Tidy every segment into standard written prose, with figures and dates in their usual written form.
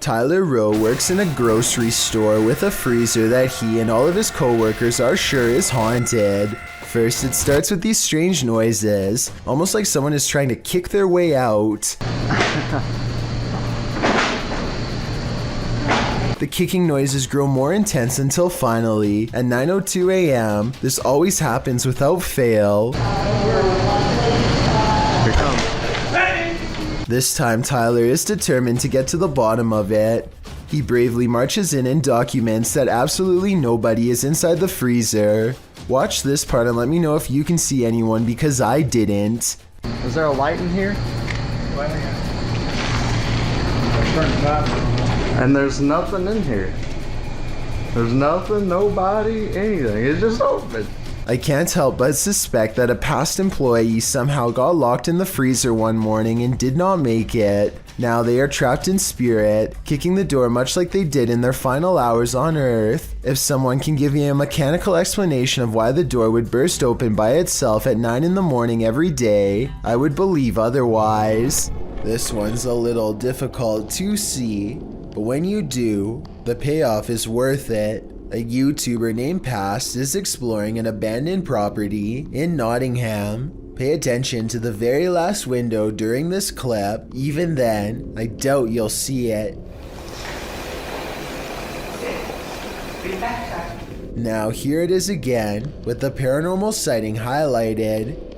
Tyler Rowe works in a grocery store with a freezer that he and all of his coworkers are sure is haunted. First, it starts with these strange noises, almost like someone is trying to kick their way out. The kicking noises grow more intense until finally, at 9:02 a.m., this always happens without fail. This time, Tyler is determined to get to the bottom of it. He bravely marches in and documents that absolutely nobody is inside the freezer. Watch this part and let me know if you can see anyone, because I didn't. Is there a light in here? And there's nothing in here. There's nothing, nobody, anything. It's just open. I can't help but suspect that a past employee somehow got locked in the freezer one morning and did not make it. Now they are trapped in spirit, kicking the door much like they did in their final hours on Earth. If someone can give me a mechanical explanation of why the door would burst open by itself at 9 in the morning every day, I would believe otherwise. This one's a little difficult to see, but when you do, the payoff is worth it. A YouTuber named Past is exploring an abandoned property in Nottingham. Pay attention to the very last window during this clip. Even then, I doubt you'll see it. Now here it is again, with the paranormal sighting highlighted.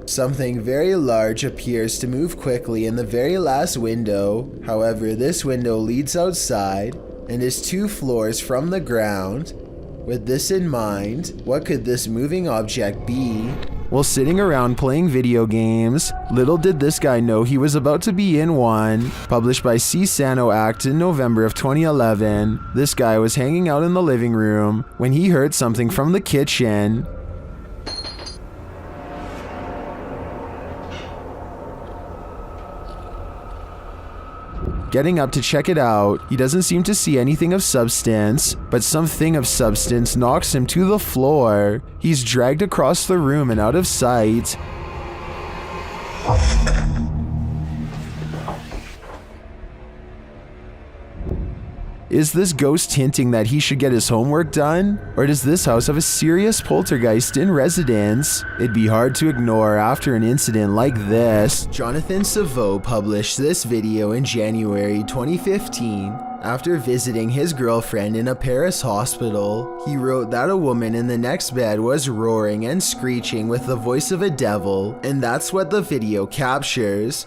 Something very large appears to move quickly in the very last window. However, this window leads outside and is 2 floors from the ground. With this in mind, what could this moving object be? While sitting around playing video games, little did this guy know he was about to be in one. Published by C. Sano Act in November of 2011, this guy was hanging out in the living room when he heard something from the kitchen. Getting up to check it out, he doesn't seem to see anything of substance, but something of substance knocks him to the floor. He's dragged across the room and out of sight. Is this ghost hinting that he should get his homework done? Or does this house have a serious poltergeist in residence? It'd be hard to ignore after an incident like this. Jonathan Savo published this video in January 2015. After visiting his girlfriend in a Paris hospital, he wrote that a woman in the next bed was roaring and screeching with the voice of a devil, and that's what the video captures.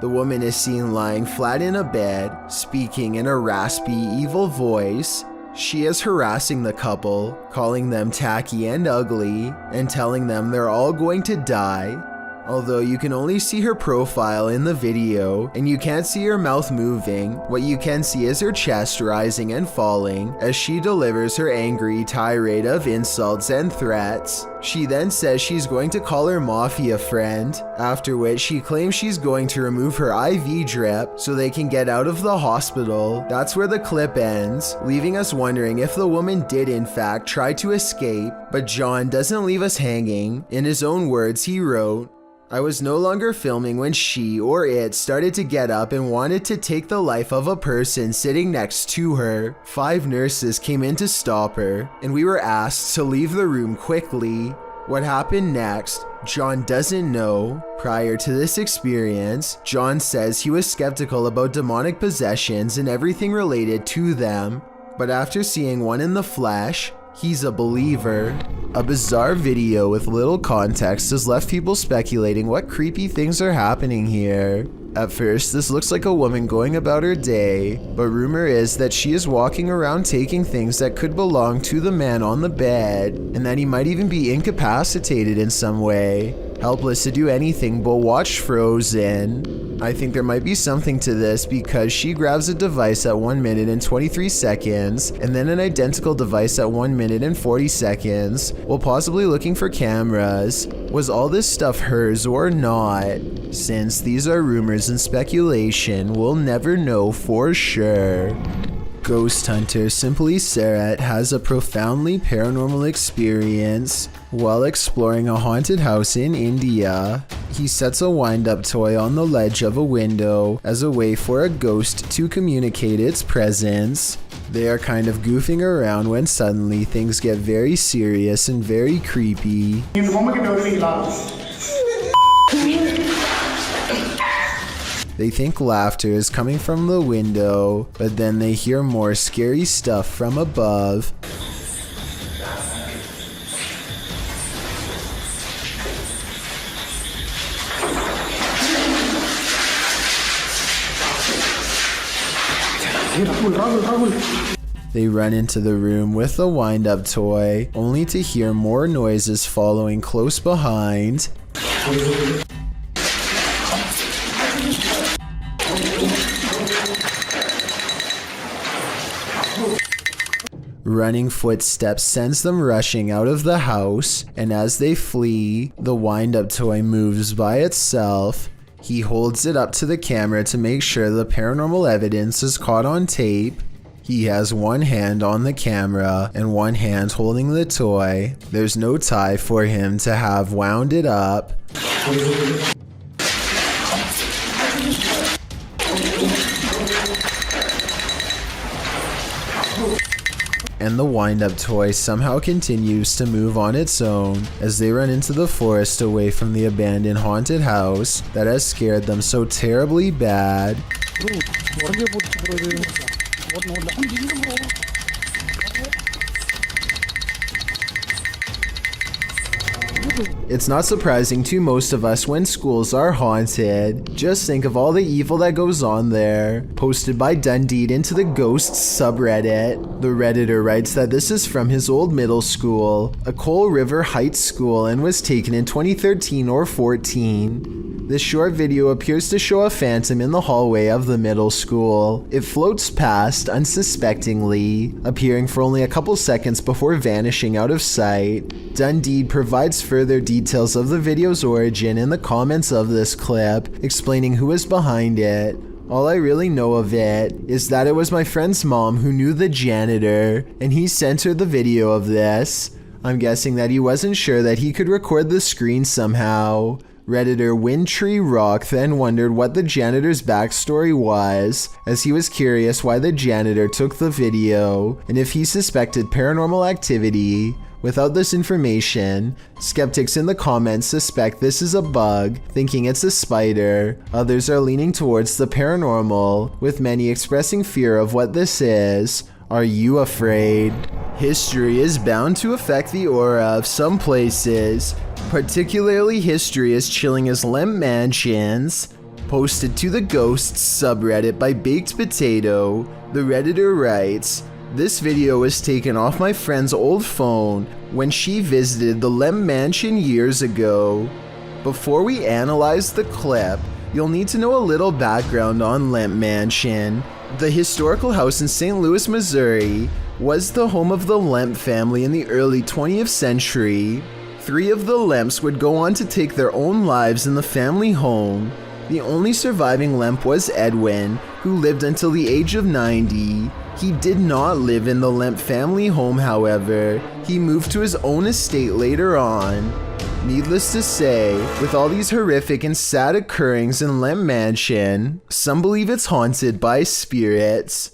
The woman is seen lying flat in a bed, speaking in a raspy, evil voice. She is harassing the couple, calling them tacky and ugly, and telling them they're all going to die. Although you can only see her profile in the video, and you can't see her mouth moving, what you can see is her chest rising and falling as she delivers her angry tirade of insults and threats. She then says she's going to call her mafia friend, after which she claims she's going to remove her IV drip so they can get out of the hospital. That's where the clip ends, leaving us wondering if the woman did in fact try to escape, but John doesn't leave us hanging. In his own words, he wrote, "I was no longer filming when she or it started to get up and wanted to take the life of a person sitting next to her. 5 nurses came in to stop her, and we were asked to leave the room quickly. What happened next, John doesn't know. Prior to this experience, John says he was skeptical about demonic possessions and everything related to them, but after seeing one in the flesh, he's a believer." A bizarre video with little context has left people speculating what creepy things are happening here. At first, this looks like a woman going about her day, but rumor is that she is walking around taking things that could belong to the man on the bed, and that he might even be incapacitated in some way, helpless to do anything but watch Frozen. I think there might be something to this because she grabs a device at 1 minute and 23 seconds, and then an identical device at 1 minute and 40 seconds, while possibly looking for cameras. Was all this stuff hers or not? Since these are rumors and speculation, we'll never know for sure. Ghost hunter Simply Sarat has a profoundly paranormal experience while exploring a haunted house in India. He sets a wind-up toy on the ledge of a window as a way for a ghost to communicate its presence. They are kind of goofing around when suddenly things get very serious and very creepy. They think laughter is coming from the window, but then they hear more scary stuff from above. They run into the room with the wind-up toy, only to hear more noises following close behind. Running footsteps sends them rushing out of the house, and as they flee, the wind-up toy moves by itself. He holds it up to the camera to make sure the paranormal evidence is caught on tape. He has one hand on the camera and one hand holding the toy. There's no tie for him to have wound it up. And the wind-up toy somehow continues to move on its own as they run into the forest away from the abandoned haunted house that has scared them so terribly bad. It's not surprising to most of us when schools are haunted. Just think of all the evil that goes on there. Posted by Dundee into the Ghosts subreddit. The Redditor writes that this is from his old middle school, a Coal River Heights school, and was taken in 2013 or 14. This short video appears to show a phantom in the hallway of the middle school. It floats past unsuspectingly, appearing for only a couple seconds before vanishing out of sight. Dundee provides further details of the video's origin in the comments of this clip, explaining who is behind it. All I really know of it is that it was my friend's mom who knew the janitor, and he sent her the video of this. I'm guessing that he wasn't sure that he could record the screen somehow. Redditor Windtree Rock then wondered what the janitor's backstory was, as he was curious why the janitor took the video, and if he suspected paranormal activity. Without this information, skeptics in the comments suspect this is a bug, thinking it's a spider. Others are leaning towards the paranormal, with many expressing fear of what this is. Are you afraid? History is bound to affect the aura of some places. Particularly history as chilling as Lemp Mansions. Posted to the Ghosts subreddit by Baked Potato, the Redditor writes, "This video was taken off my friend's old phone when she visited the Lemp Mansion years ago. Before we analyze the clip, you'll need to know a little background on Lemp Mansion. The historical house in St. Louis, Missouri, was the home of the Lemp family in the early 20th century. 3 of the Lemps would go on to take their own lives in the family home. The only surviving Lemp was Edwin, who lived until the age of 90. He did not live in the Lemp family home, however. He moved to his own estate later on. Needless to say, with all these horrific and sad occurrings in Lemp Mansion, some believe it's haunted by spirits.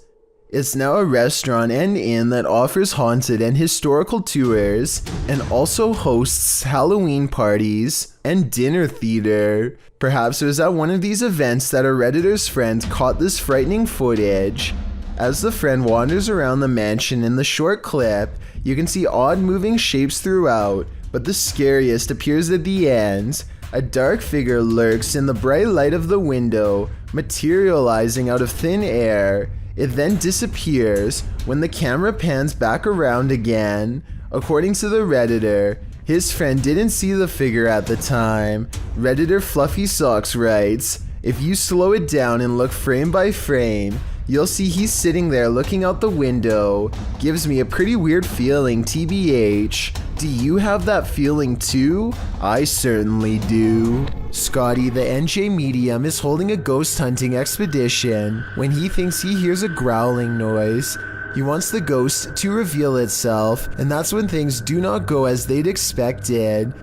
It's now a restaurant and inn that offers haunted and historical tours, and also hosts Halloween parties and dinner theater. Perhaps it was at one of these events that a Redditor's friend caught this frightening footage. As the friend wanders around the mansion in the short clip, you can see odd moving shapes throughout, but the scariest appears at the end. A dark figure lurks in the bright light of the window, materializing out of thin air. It then disappears when the camera pans back around again. According to the Redditor, his friend didn't see the figure at the time. Redditor Fluffy Socks writes, "If you slow it down and look frame by frame, you'll see he's sitting there looking out the window. Gives me a pretty weird feeling, TBH. Do you have that feeling too? I certainly do. Scotty, the NJ medium, is holding a ghost hunting expedition when he thinks he hears a growling noise. He wants the ghost to reveal itself, and that's when things do not go as they'd expected.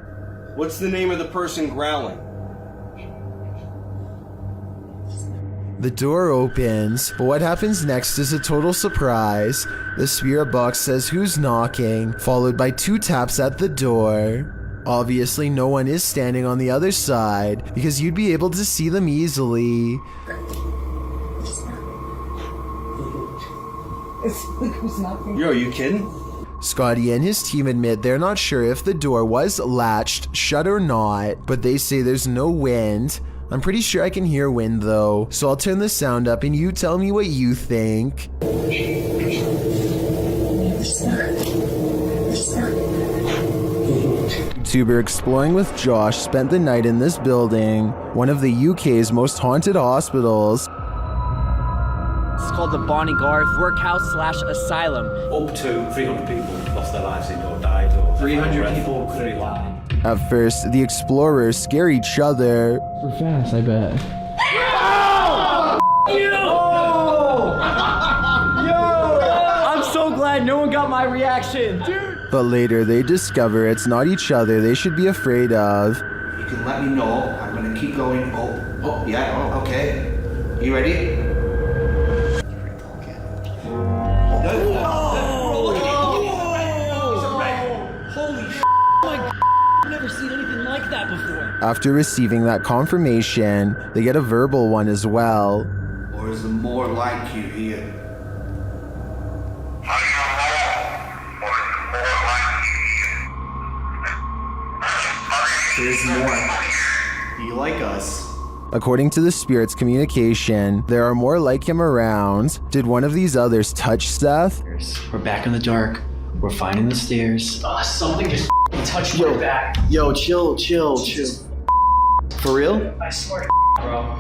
What's the name of the person growling? The door opens, but what happens next is a total surprise. The spirit box says who's knocking, followed by 2 taps at the door. Obviously, no one is standing on the other side, because you'd be able to see them easily. Yo, are you kidding? Scotty and his team admit they're not sure if the door was latched shut or not, but they say there's no wind. I'm pretty sure I can hear wind though, so I'll turn the sound up and you tell me what you think. YouTuber Exploring with Josh spent the night in this building, one of the UK's most haunted hospitals. It's called the Bonnie Garth Workhouse / Asylum. Up to 300 people lost their lives in or died. Or 300 people could have died. At first, the explorers scare each other. We're fast, I bet. I'm so glad no one got my reaction, dude. But later, they discover it's not each other they should be afraid of. You can let me know. I'm gonna keep going. Oh, yeah, oh, okay. You ready? After receiving that confirmation, they get a verbal one as well. Or is there more like you here? There's more. You like us? According to the spirit's communication, there are more like him around. Did one of these others touch Seth? We're back in the dark. We're finding the stairs. Something just touched my back. Yo, chill. For real? I swear to bro.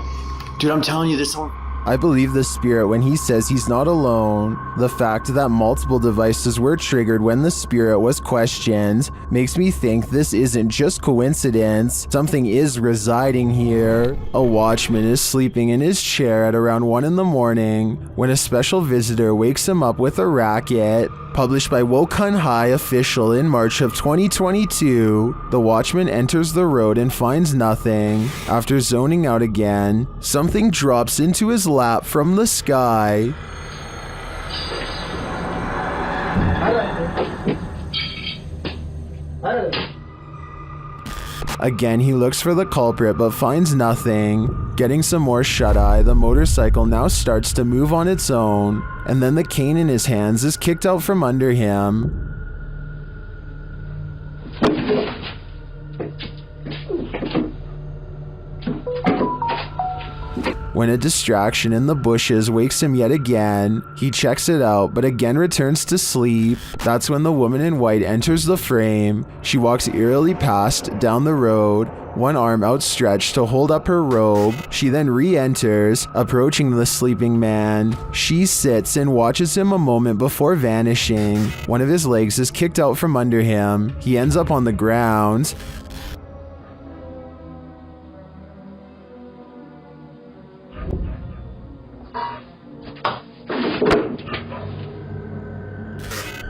Dude, I'm telling you, this one. I believe the spirit when he says he's not alone. The fact that multiple devices were triggered when the spirit was questioned makes me think this isn't just coincidence. Something is residing here. A watchman is sleeping in his chair at around 1 in the morning when a special visitor wakes him up with a racket. Published by Wokan High Official in March of 2022, the watchman enters the road and finds nothing. After zoning out again, something drops into his lap from the sky. Again, he looks for the culprit but finds nothing. Getting some more shut-eye, the motorcycle now starts to move on its own, and then the cane in his hands is kicked out from under him. When a distraction in the bushes wakes him yet again, he checks it out but again returns to sleep. That's when the woman in white enters the frame. She walks eerily past down the road, one arm outstretched to hold up her robe. She then re-enters, approaching the sleeping man. She sits and watches him a moment before vanishing. One of his legs is kicked out from under him. He ends up on the ground.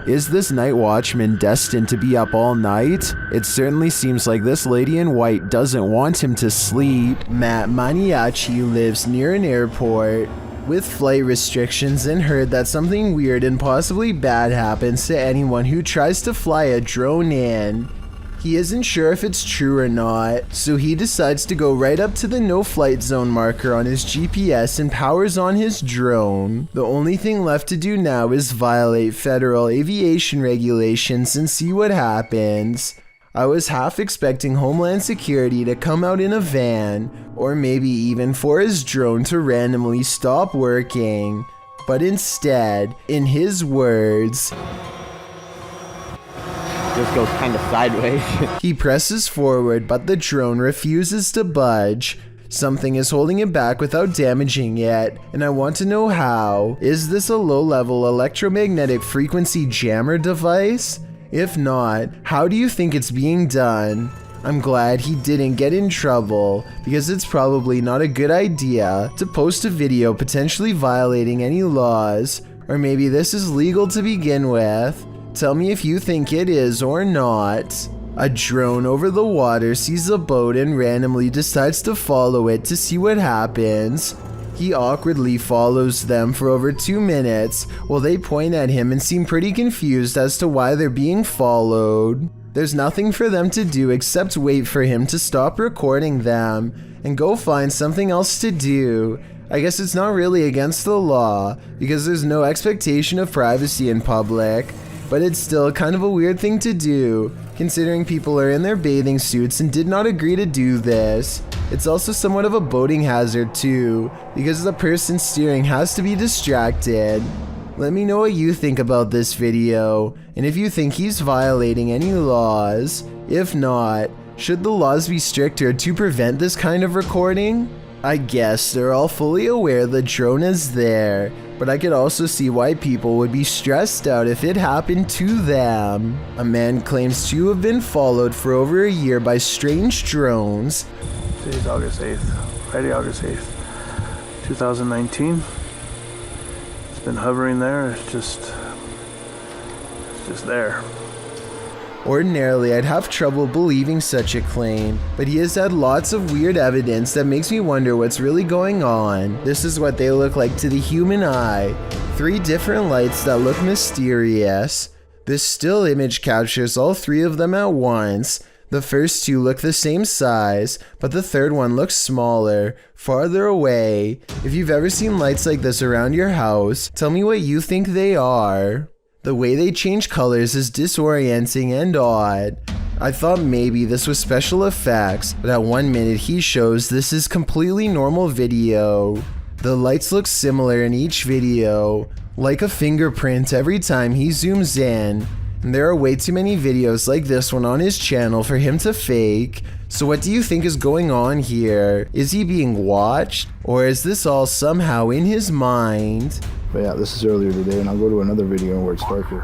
Is this night watchman destined to be up all night? It certainly seems like this lady in white doesn't want him to sleep. Matt Maniaci lives near an airport with flight restrictions and heard that something weird and possibly bad happens to anyone who tries to fly a drone in. He isn't sure if it's true or not, so he decides to go right up to the no flight zone marker on his GPS and powers on his drone. The only thing left to do now is violate federal aviation regulations and see what happens. I was half expecting Homeland Security to come out in a van, or maybe even for his drone to randomly stop working, but instead, in his words, Just goes kind of sideways. he presses forward, but the drone refuses to budge. Something is holding it back without damaging it, and I want to know how. Is this a low-level electromagnetic frequency jammer device? If not, how do you think it's being done? I'm glad he didn't get in trouble, because it's probably not a good idea to post a video potentially violating any laws, or maybe this is legal to begin with. Tell me if you think it is or not. A drone over the water sees a boat and randomly decides to follow it to see what happens. He awkwardly follows them for over 2 minutes while they point at him and seem pretty confused as to why they're being followed. There's nothing for them to do except wait for him to stop recording them and go find something else to do. I guess it's not really against the law because there's no expectation of privacy in public, but it's still kind of a weird thing to do considering people are in their bathing suits and did not agree to do this. It's also somewhat of a boating hazard too, because the person steering has to be distracted. Let me know what you think about this video, and if you think he's violating any laws. If not, should the laws be stricter to prevent this kind of recording? I guess they're all fully aware the drone is there, but I could also see why people would be stressed out if it happened to them. A man claims to have been followed for over a year by strange drones. Today's August 8th, Friday, August 8th, 2019. It's been hovering there, it's just there. Ordinarily, I'd have trouble believing such a claim, but he has had lots of weird evidence that makes me wonder what's really going on. This is what they look like to the human eye. 3 different lights that look mysterious. This still image captures all 3 of them at once. The first 2 look the same size, but the third one looks smaller, farther away. If you've ever seen lights like this around your house, tell me what you think they are. The way they change colors is disorienting and odd. I thought maybe this was special effects, but at 1 minute he shows this is completely normal video. The lights look similar in each video, like a fingerprint every time he zooms in. And there are way too many videos like this one on his channel for him to fake. So what do you think is going on here? Is he being watched? Or is this all somehow in his mind? But yeah, this is earlier today, and I'll go to another video where it's darker.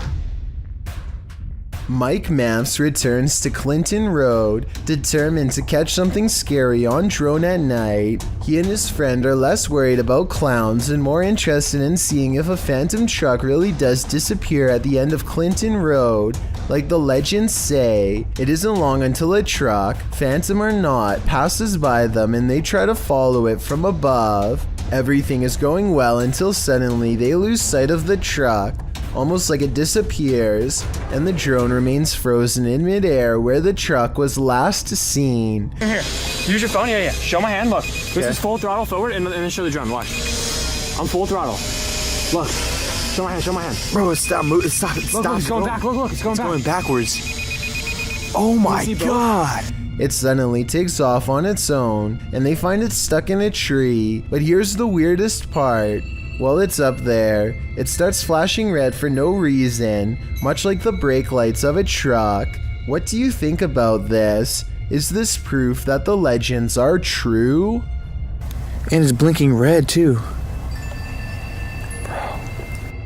Mike Maps returns to Clinton Road, determined to catch something scary on drone at night. He and his friend are less worried about clowns and more interested in seeing if a phantom truck really does disappear at the end of Clinton Road. Like the legends say, it isn't long until a truck, phantom or not, passes by them and they try to follow it from above. Everything is going well until suddenly they lose sight of the truck, almost like it disappears, and the drone remains frozen in midair where the truck was last seen. Here, use your phone. Yeah. Show my hand. Look, this is full throttle forward, and then show the drone. Watch. I'm full throttle. Look. Show my hand. Bro, stop moving. Stop. Look, it's going back. Look, it's going back. It's going backwards. Oh my God. It suddenly takes off on its own, and they find it stuck in a tree. But here's the weirdest part. While it's up there, it starts flashing red for no reason, much like the brake lights of a truck. What do you think about this? Is this proof that the legends are true? And it's blinking red too.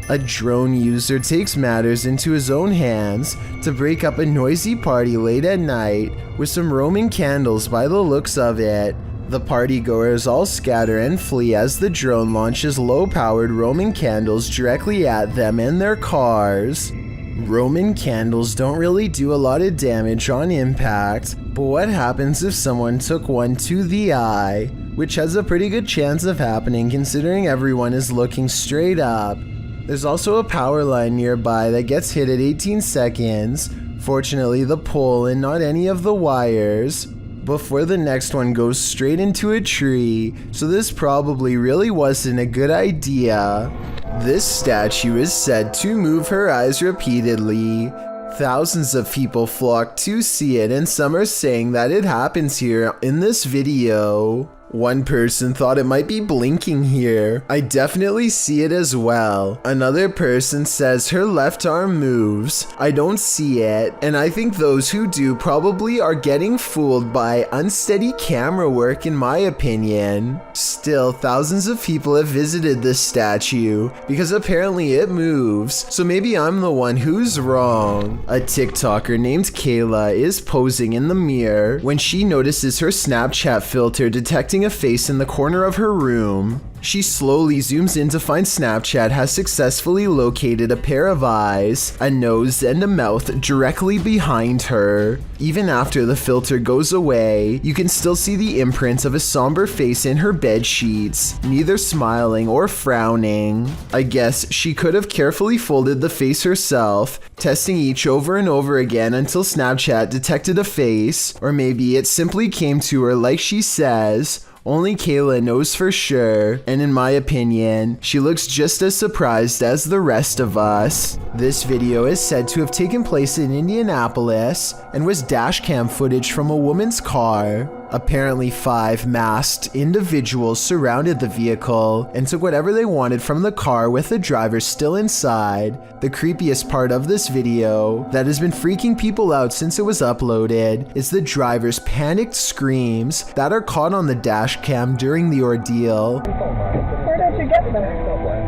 A drone user takes matters into his own hands to break up a noisy party late at night with some Roman candles by the looks of it. The partygoers all scatter and flee as the drone launches low-powered Roman candles directly at them and their cars. Roman candles don't really do a lot of damage on impact, but what happens if someone took one to the eye, which has a pretty good chance of happening considering everyone is looking straight up. There's also a power line nearby that gets hit at 18 seconds, fortunately the pole and not any of the wires, before the next one goes straight into a tree, so this probably really wasn't a good idea. This statue is said to move her eyes repeatedly. Thousands of people flock to see it, and some are saying that it happens here in this video. One person thought it might be blinking here. I definitely see it as well. Another person says her left arm moves. I don't see it, and I think those who do probably are getting fooled by unsteady camera work in my opinion. Still, thousands of people have visited this statue because apparently it moves, so maybe I'm the one who's wrong. A TikToker named Kayla is posing in the mirror when she notices her Snapchat filter detecting a face in the corner of her room. She slowly zooms in to find Snapchat has successfully located a pair of eyes, a nose, and a mouth directly behind her. Even after the filter goes away, you can still see the imprint of a somber face in her bed sheets, neither smiling or frowning. I guess she could have carefully folded the face herself, testing each over and over again until Snapchat detected a face, or maybe it simply came to her like she says. Only Kayla knows for sure, and in my opinion, she looks just as surprised as the rest of us. This video is said to have taken place in Indianapolis and was dashcam footage from a woman's car. Apparently 5 masked individuals surrounded the vehicle and took whatever they wanted from the car with the driver still inside. The creepiest part of this video that has been freaking people out since it was uploaded is the driver's panicked screams that are caught on the dash cam during the ordeal. Where did you get them?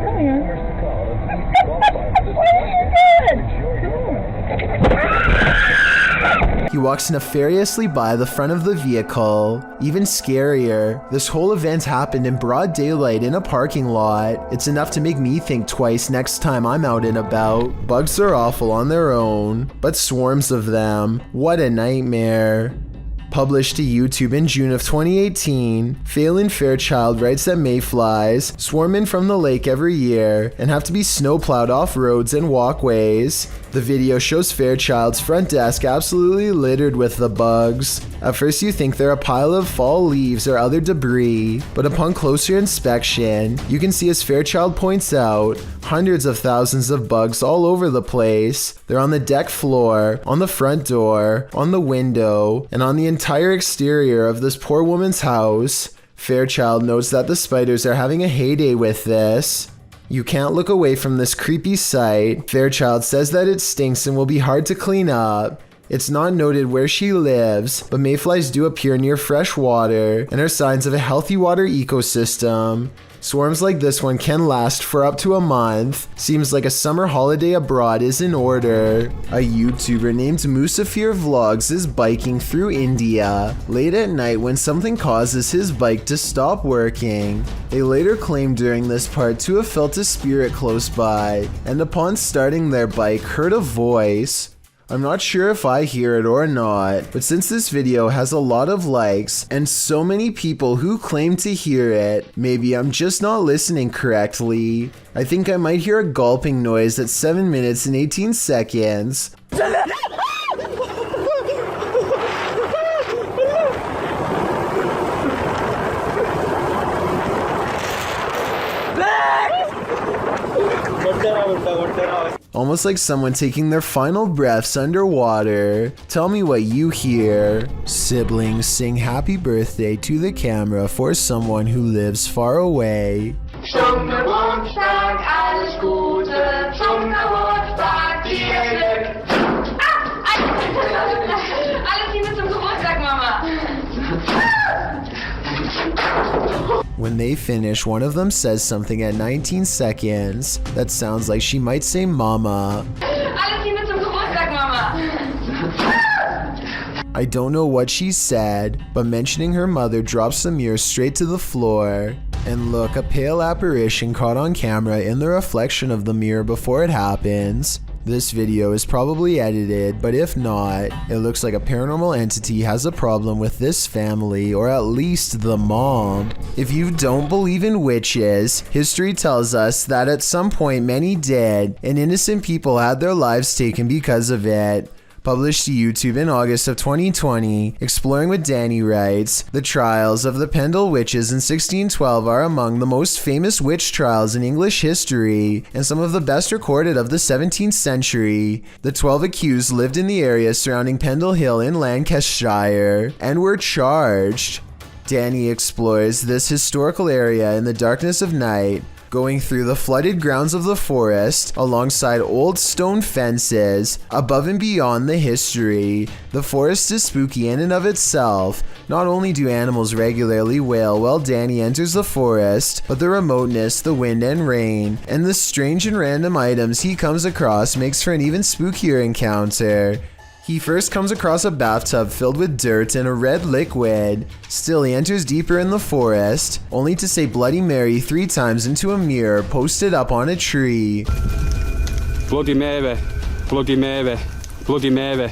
Come here. What are you doing? He walks nefariously by the front of the vehicle. Even scarier, this whole event happened in broad daylight in a parking lot. It's enough to make me think twice next time I'm out and about. Bugs are awful on their own, but swarms of them. What a nightmare. Published to YouTube in June of 2018, Phelan Fairchild writes that mayflies swarm in from the lake every year and have to be snowplowed off roads and walkways. The video shows Fairchild's front desk absolutely littered with the bugs. At first you think they're a pile of fall leaves or other debris, but upon closer inspection, you can see, as Fairchild points out, hundreds of thousands of bugs all over the place. They're on the deck floor, on the front door, on the window, and on the entire exterior of this poor woman's house. Fairchild notes that the spiders are having a heyday with this. You can't look away from this creepy sight. Fairchild says that it stinks and will be hard to clean up. It's not noted where she lives, but mayflies do appear near fresh water and are signs of a healthy water ecosystem. Swarms like this one can last for up to a month. Seems like a summer holiday abroad is in order. A YouTuber named Musafir Vlogs is biking through India late at night when something causes his bike to stop working. They later claimed during this part to have felt a spirit close by, and upon starting their bike heard a voice. I'm not sure if I hear it or not, but since this video has a lot of likes and so many people who claim to hear it, maybe I'm just not listening correctly. I think I might hear a gulping noise at 7 minutes and 18 seconds. Almost like someone taking their final breaths underwater. Tell me what you hear. Siblings sing happy birthday to the camera for someone who lives far away. Zum Geburtstag alles Gute, zum Geburtstag viel Glück. Alles Liebe zum Geburtstag, Mama. When they finish, one of them says something at 19 seconds that sounds like she might say mama. Alles Liebe zum Geburtstag, Mama. I don't know what she said, but mentioning her mother drops the mirror straight to the floor. And look, a pale apparition caught on camera in the reflection of the mirror before it happens. This video is probably edited, but if not, it looks like a paranormal entity has a problem with this family, or at least the mom. If you don't believe in witches, history tells us that at some point many did, and innocent people had their lives taken because of it. Published to YouTube in August of 2020, Exploring with Danny writes, the trials of the Pendle witches in 1612 are among the most famous witch trials in English history, and some of the best recorded of the 17th century. The 12 accused lived in the area surrounding Pendle Hill in Lancashire, and were charged. Danny explores this historical area in the darkness of night, going through the flooded grounds of the forest alongside old stone fences. Above and beyond the history, the forest is spooky in and of itself. Not only do animals regularly wail while Danny enters the forest, but the remoteness, the wind and rain, and the strange and random items he comes across makes for an even spookier encounter. He first comes across a bathtub filled with dirt and a red liquid. Still, he enters deeper in the forest, only to say Bloody Mary 3 times into a mirror posted up on a tree. Bloody Mary, Bloody Mary, Bloody Mary.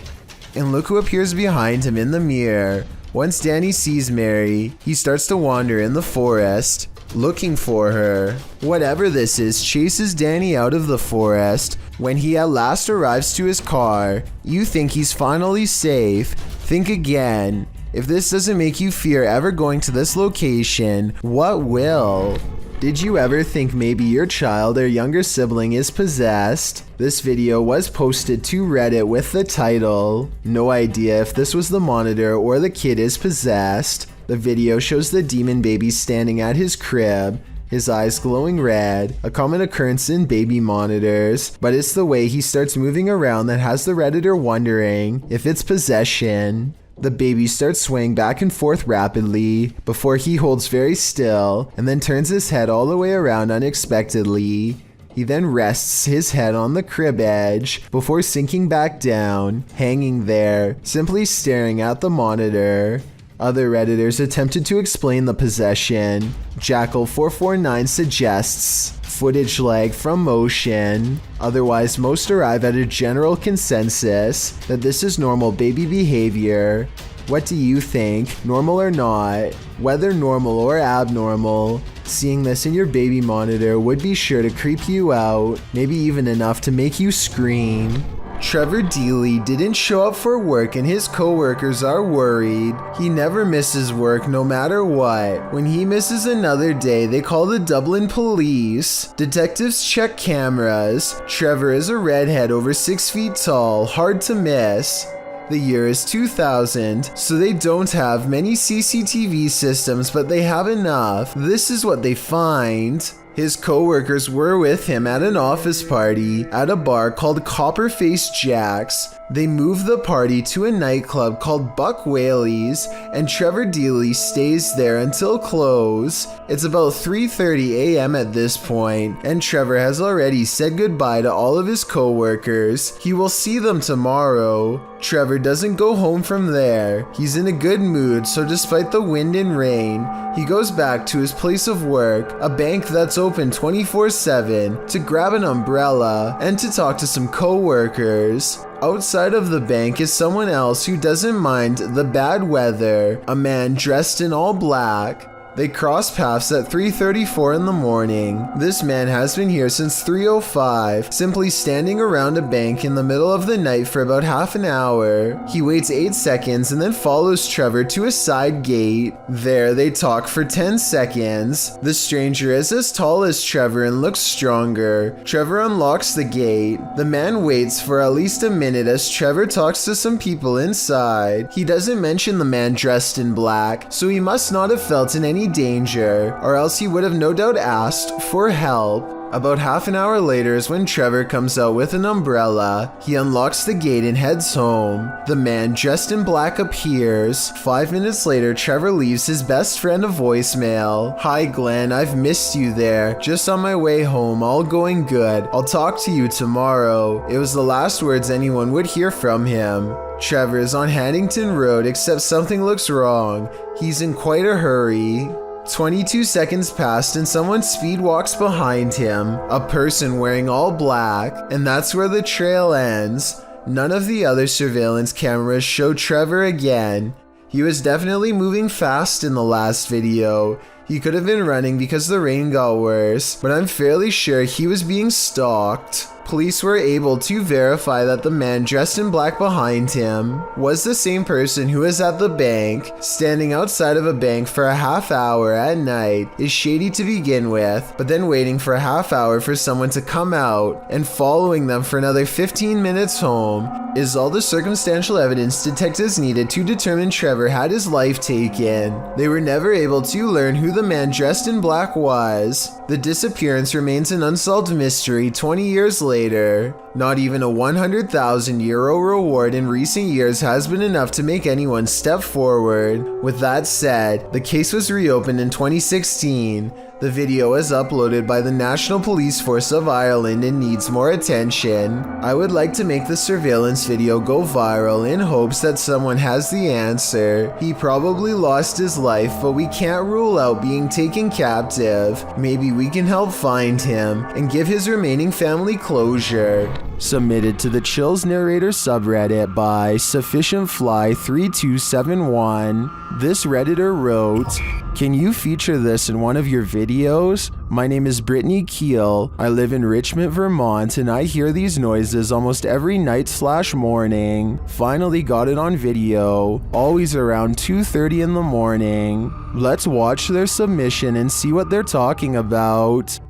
And look who appears behind him in the mirror. Once Danny sees Mary, he starts to wander in the forest, looking for her. Whatever this is chases Danny out of the forest. When he at last arrives to his car, you think he's finally safe. Think again. If this doesn't make you fear ever going to this location, what will? Did you ever think maybe your child or younger sibling is possessed? This video was posted to Reddit with the title, "No idea if this was the monitor or the kid is possessed." The video shows the demon baby standing at his crib, his eyes glowing red, a common occurrence in baby monitors, but it's the way he starts moving around that has the Redditor wondering if it's possession. The baby starts swaying back and forth rapidly before he holds very still and then turns his head all the way around unexpectedly. He then rests his head on the crib edge before sinking back down, hanging there, simply staring at the monitor. Other Redditors attempted to explain the possession. Jackal449 suggests footage lag from motion. Otherwise, most arrive at a general consensus that this is normal baby behavior. What do you think, normal or not? Whether normal or abnormal, seeing this in your baby monitor would be sure to creep you out, maybe even enough to make you scream. Trevor Deely didn't show up for work and his co-workers are worried. He never misses work no matter what. When he misses another day, they call the Dublin police. Detectives check cameras. Trevor is a redhead over 6 feet tall, hard to miss. The year is 2000, so they don't have many CCTV systems, but they have enough. This is what they find. His co-workers were with him at an office party at a bar called Copperface Jack's. They moved the party to a nightclub called Buck Whaley's, and Trevor Deely stays there until close. It's about 3:30 a.m. at this point, and Trevor has already said goodbye to all of his co-workers. He will see them tomorrow. Trevor doesn't go home from there. He's in a good mood, so despite the wind and rain, he goes back to his place of work, a bank that's open 24/7, to grab an umbrella and to talk to some co-workers. Outside of the bank is someone else who doesn't mind the bad weather, a man dressed in all black. They cross paths at 3:34 in the morning. This man has been here since 3:05, simply standing around a bank in the middle of the night for about half an hour. He waits 8 seconds and then follows Trevor to a side gate. There they talk for 10 seconds. The stranger is as tall as Trevor and looks stronger. Trevor unlocks the gate. The man waits for at least a minute as Trevor talks to some people inside. He doesn't mention the man dressed in black, so he must not have felt in any danger, or else he would have no doubt asked for help. About half an hour later is when Trevor comes out with an umbrella. He unlocks the gate and heads home. The man dressed in black appears. 5 minutes later, Trevor leaves his best friend a voicemail. "Hi Glenn, I've missed you there. Just on my way home, all going good. I'll talk to you tomorrow." It was the last words anyone would hear from him. Trevor is on Haddington Road, except something looks wrong. He's in quite a hurry. 22 seconds passed and someone speed walks behind him, a person wearing all black, and that's where the trail ends. None of the other surveillance cameras show Trevor again. He was definitely moving fast in the last video. He could have been running because the rain got worse, but I'm fairly sure he was being stalked. Police were able to verify that the man dressed in black behind him was the same person who was at the bank. Standing outside of a bank for a half hour at night is shady to begin with, but then waiting for a half hour for someone to come out and following them for another 15 minutes home is all the circumstantial evidence detectives needed to determine Trevor had his life taken. They were never able to learn who the man dressed in black was. The disappearance remains an unsolved mystery 20 years later. Not even a 100,000 euro reward in recent years has been enough to make anyone step forward. With that said, the case was reopened in 2016. The video was uploaded by the National Police Force of Ireland and needs more attention. I would like to make the surveillance video go viral in hopes that someone has the answer. He probably lost his life, but we can't rule out being taken captive. Maybe we can help find him and give his remaining family closure. Submitted to the Chills Narrator subreddit by SufficientFly3271. This Redditor wrote, "Can you feature this in one of your videos? My name is Brittany Keel. I live in Richmond, Vermont, and I hear these noises almost every night/morning. Finally got it on video, always around 2:30 in the morning. Let's watch their submission and see what they're talking about."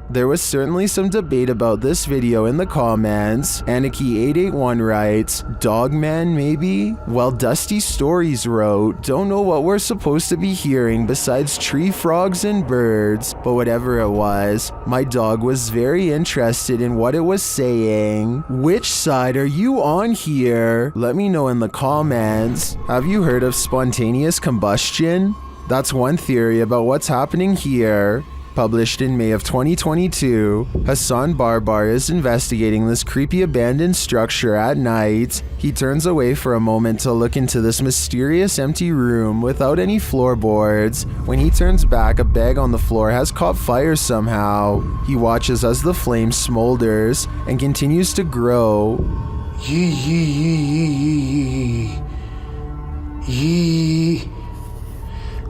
There was certainly some debate about this video in the comments. Anarchy881 writes, "Dogman maybe?" While Dusty Stories wrote, "Don't know what we're supposed to be hearing besides tree frogs and birds, but whatever it was, my dog was very interested in what it was saying. Which side are you on here? Let me know in the comments. Have you heard of spontaneous combustion? That's one theory about what's happening here." Published in May of 2022, Hassan Barbar is investigating this creepy abandoned structure at night. He turns away for a moment to look into this mysterious empty room without any floorboards. When he turns back, a bag on the floor has caught fire somehow. He watches as the flame smolders and continues to grow.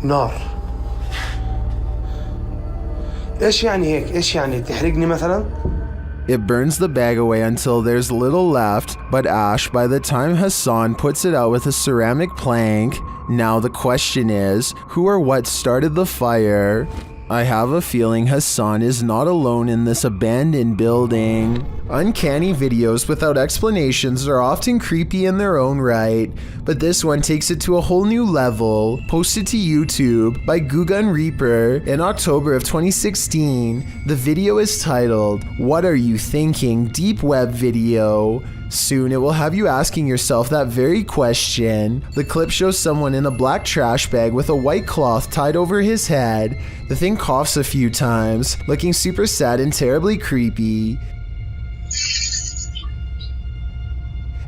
نار. ايش يعني هيك؟ ايش يعني تحرقني مثلا؟ It burns the bag away until there's little left but ash by the time Hassan puts it out with a ceramic plank. Now the question is, who or what started the fire? I have a feeling Hassan is not alone in this abandoned building. Uncanny videos without explanations are often creepy in their own right, but this one takes it to a whole new level. Posted to YouTube by Gugun Reaper in October of 2016, the video is titled, "What Are You Thinking? Deep Web Video." Soon it will have you asking yourself that very question. The clip shows someone in a black trash bag with a white cloth tied over his head. The thing coughs a few times, looking super sad and terribly creepy.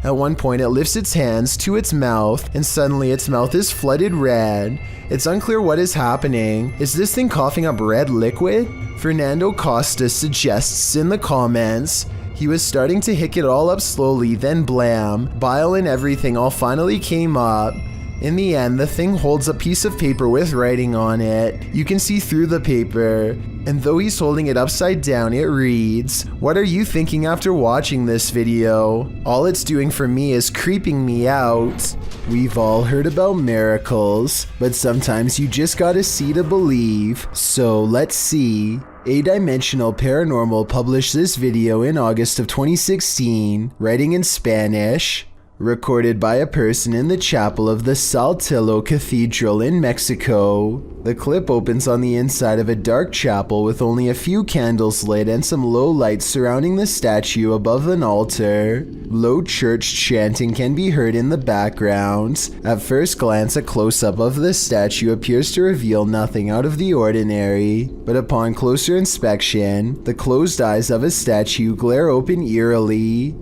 At one point it lifts its hands to its mouth and suddenly its mouth is flooded red. It's unclear what is happening. Is this thing coughing up red liquid? Fernando Costa suggests in the comments, he was starting to hick it all up slowly, then blam, bile and everything all finally came up. In the end, the thing holds a piece of paper with writing on it. You can see through the paper, and though he's holding it upside down, it reads, "What are you thinking after watching this video? All it's doing for me is creeping me out." We've all heard about miracles, but sometimes you just gotta see to believe. So let's see. A-Dimensional Paranormal published this video in August of 2016, writing in Spanish. Recorded by a person in the chapel of the Saltillo Cathedral in Mexico. The clip opens on the inside of a dark chapel with only a few candles lit and some low lights surrounding the statue above an altar. Low church chanting can be heard in the background. At first glance, a close-up of the statue appears to reveal nothing out of the ordinary, but upon closer inspection, the closed eyes of a statue glare open eerily.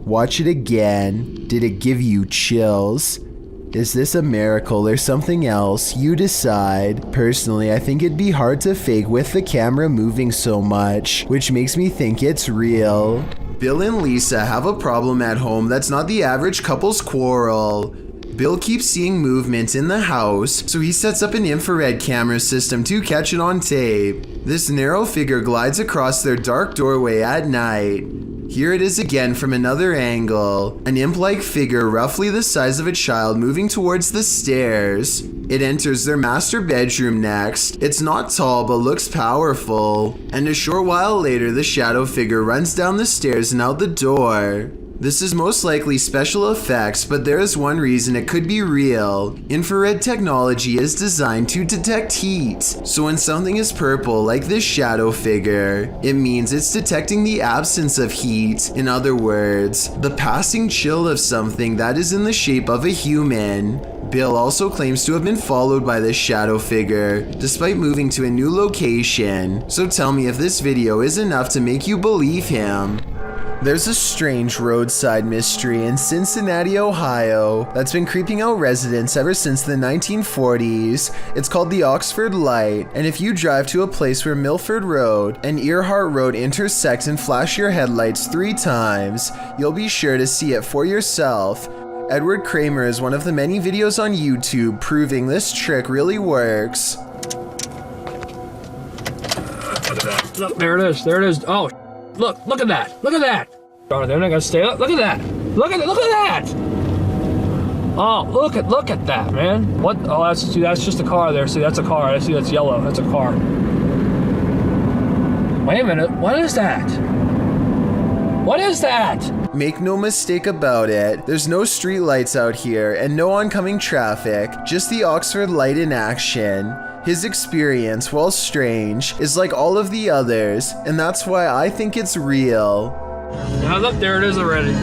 Watch it again. Did it give you chills? Is this a miracle or something else? You decide. Personally, I think it'd be hard to fake with the camera moving so much, which makes me think it's real. Bill and Lisa have a problem at home that's not the average couple's quarrel. Bill keeps seeing movement in the house, so he sets up an infrared camera system to catch it on tape. This narrow figure glides across their dark doorway at night. Here it is again from another angle, an imp-like figure roughly the size of a child moving towards the stairs. It enters their master bedroom next. It's not tall but looks powerful, and a short while later the shadow figure runs down the stairs and out the door. This is most likely special effects, but there is one reason it could be real. Infrared technology is designed to detect heat, so when something is purple like this shadow figure, it means it's detecting the absence of heat. In other words, the passing chill of something that is in the shape of a human. Bill also claims to have been followed by this shadow figure, despite moving to a new location. So tell me if this video is enough to make you believe him. There's a strange roadside mystery in Cincinnati, Ohio that's been creeping out residents ever since the 1940s. It's called the Oxford Light, and if you drive to a place where Milford Road and Earhart Road intersect and flash your headlights 3 times, you'll be sure to see it for yourself. Edward Kramer is one of the many videos on YouTube proving this trick really works. Look, there it is. There it is. Oh, look at that. Look at that. Oh, they're not gonna stay up. Look at that. Look at that. Oh, look at that, man. What? Oh, that's just a car there. See, that's a car. I see that's yellow. That's a car. Wait a minute. What is that? What is that? Make no mistake about it, there's no street lights out here and no oncoming traffic, just the Oxford Light in action. His experience, while strange, is like all of the others, and that's why I think it's real. Now look, there it is already.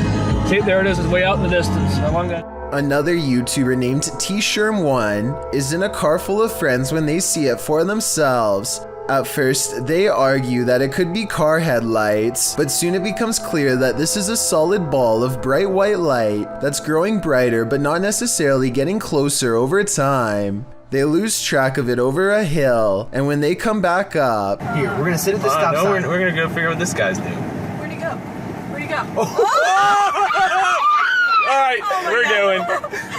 See, there it is. It's way out in the distance. How long that? Another YouTuber named T-Sherm1 is in a car full of friends when they see it for themselves. At first, they argue that it could be car headlights, but soon it becomes clear that this is a solid ball of bright white light that's growing brighter but not necessarily getting closer over time. They lose track of it over a hill, and when they come back up... Here, we're gonna sit at the stop sign. We're gonna go figure out what this guy's doing. Where'd he go? Where'd he go? Alright, we're going.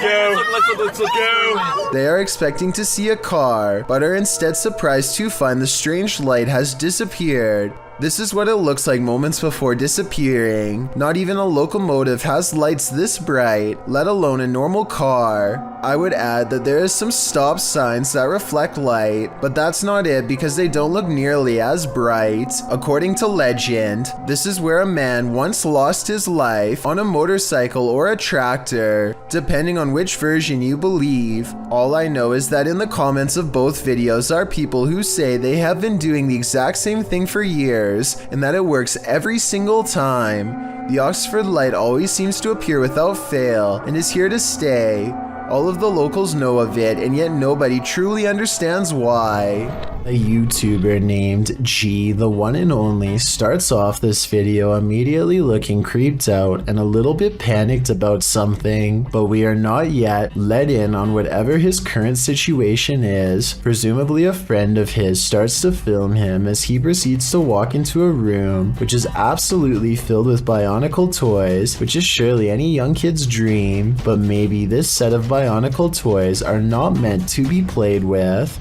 Go. Let's go. They are expecting to see a car, but are instead surprised to find the strange light has disappeared. This is what it looks like moments before disappearing. Not even a locomotive has lights this bright, let alone a normal car. I would add that there is some stop signs that reflect light, but that's not it because they don't look nearly as bright. According to legend, this is where a man once lost his life on a motorcycle or a tractor, depending on which version you believe. All I know is that in the comments of both videos are people who say they have been doing the exact same thing for years, and that it works every single time. The Oxford Light always seems to appear without fail and is here to stay. All of the locals know of it, and yet nobody truly understands why. A YouTuber named G, the one and only, starts off this video immediately looking creeped out and a little bit panicked about something, but we are not yet let in on whatever his current situation is. Presumably a friend of his starts to film him as he proceeds to walk into a room which is absolutely filled with bionicle toys, which is surely any young kid's dream, but maybe this set of bionicle toys are not meant to be played with.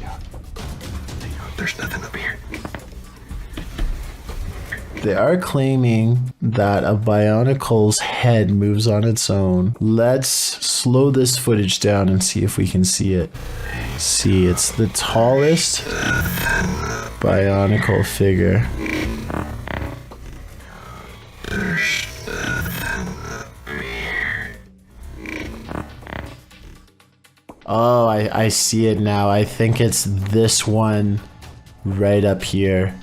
There's nothing up here. They are claiming that a Bionicle's head moves on its own. Let's slow this footage down and see if we can see it. See, it's the tallest Bionicle figure. Oh, I see it now. I think it's this one right up here.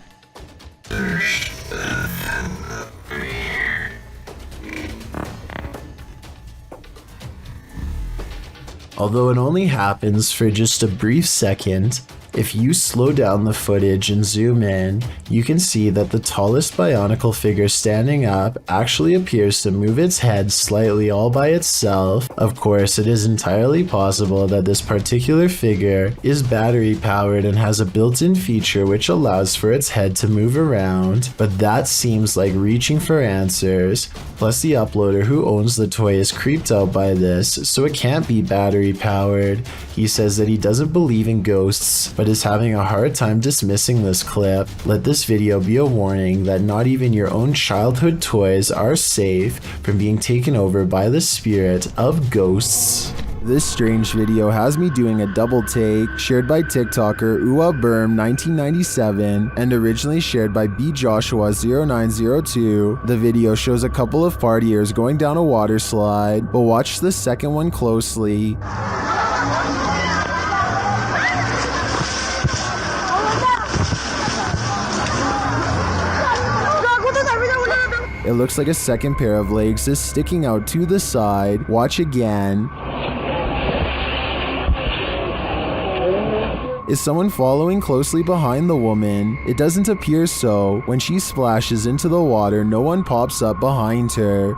Although it only happens for just a brief second, if you slow slow down the footage and zoom in, you can see that the tallest bionicle figure standing up actually appears to move its head slightly all by itself. Of course, it is entirely possible that this particular figure is battery powered and has a built-in feature which allows for its head to move around, but that seems like reaching for answers. Plus, the uploader who owns the toy is creeped out by this, so it can't be battery powered. He says that he doesn't believe in ghosts, but is having a hard time dismissing this clip. Let this video be a warning that not even your own childhood toys are safe from being taken over by the spirit of ghosts. This strange video has me doing a double take, shared by TikToker uaberm1997 and originally shared by bjoshua0902. The video shows a couple of partiers going down a water slide, but watch the second one closely. It looks like a second pair of legs is sticking out to the side. Watch again. Is someone following closely behind the woman? It doesn't appear so. When she splashes into the water, no one pops up behind her.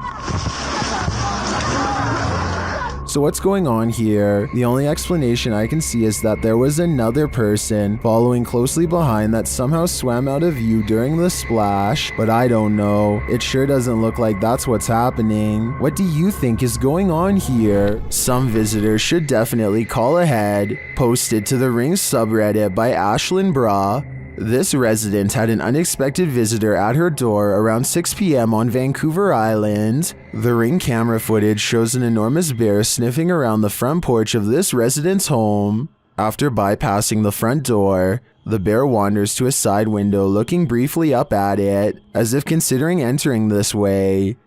So what's going on here? The only explanation I can see is that there was another person following closely behind that somehow swam out of view during the splash, but I don't know. It sure doesn't look like that's what's happening. What do you think is going on here? Some visitors should definitely call ahead. Posted to the Ring subreddit by Ashlyn Bra. This resident had an unexpected visitor at her door around 6 p.m. on Vancouver Island. The Ring camera footage shows an enormous bear sniffing around the front porch of this resident's home. After bypassing the front door, the bear wanders to a side window, looking briefly up at it, as if considering entering this way.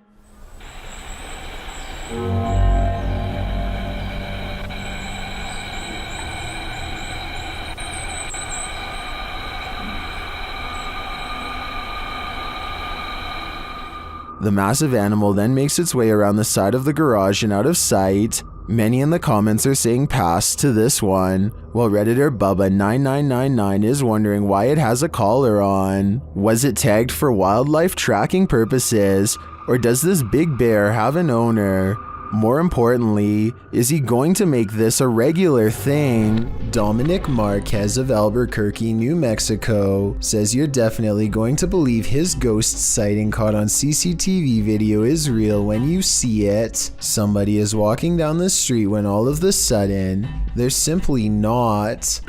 The massive animal then makes its way around the side of the garage and out of sight. Many in the comments are saying pass to this one, while Redditor Bubba9999 is wondering why it has a collar on. Was it tagged for wildlife tracking purposes, or does this big bear have an owner? More importantly, is he going to make this a regular thing? Dominic Marquez of Albuquerque, New Mexico says you're definitely going to believe his ghost sighting caught on CCTV video is real when you see it. Somebody is walking down the street when all of the sudden, they're simply not.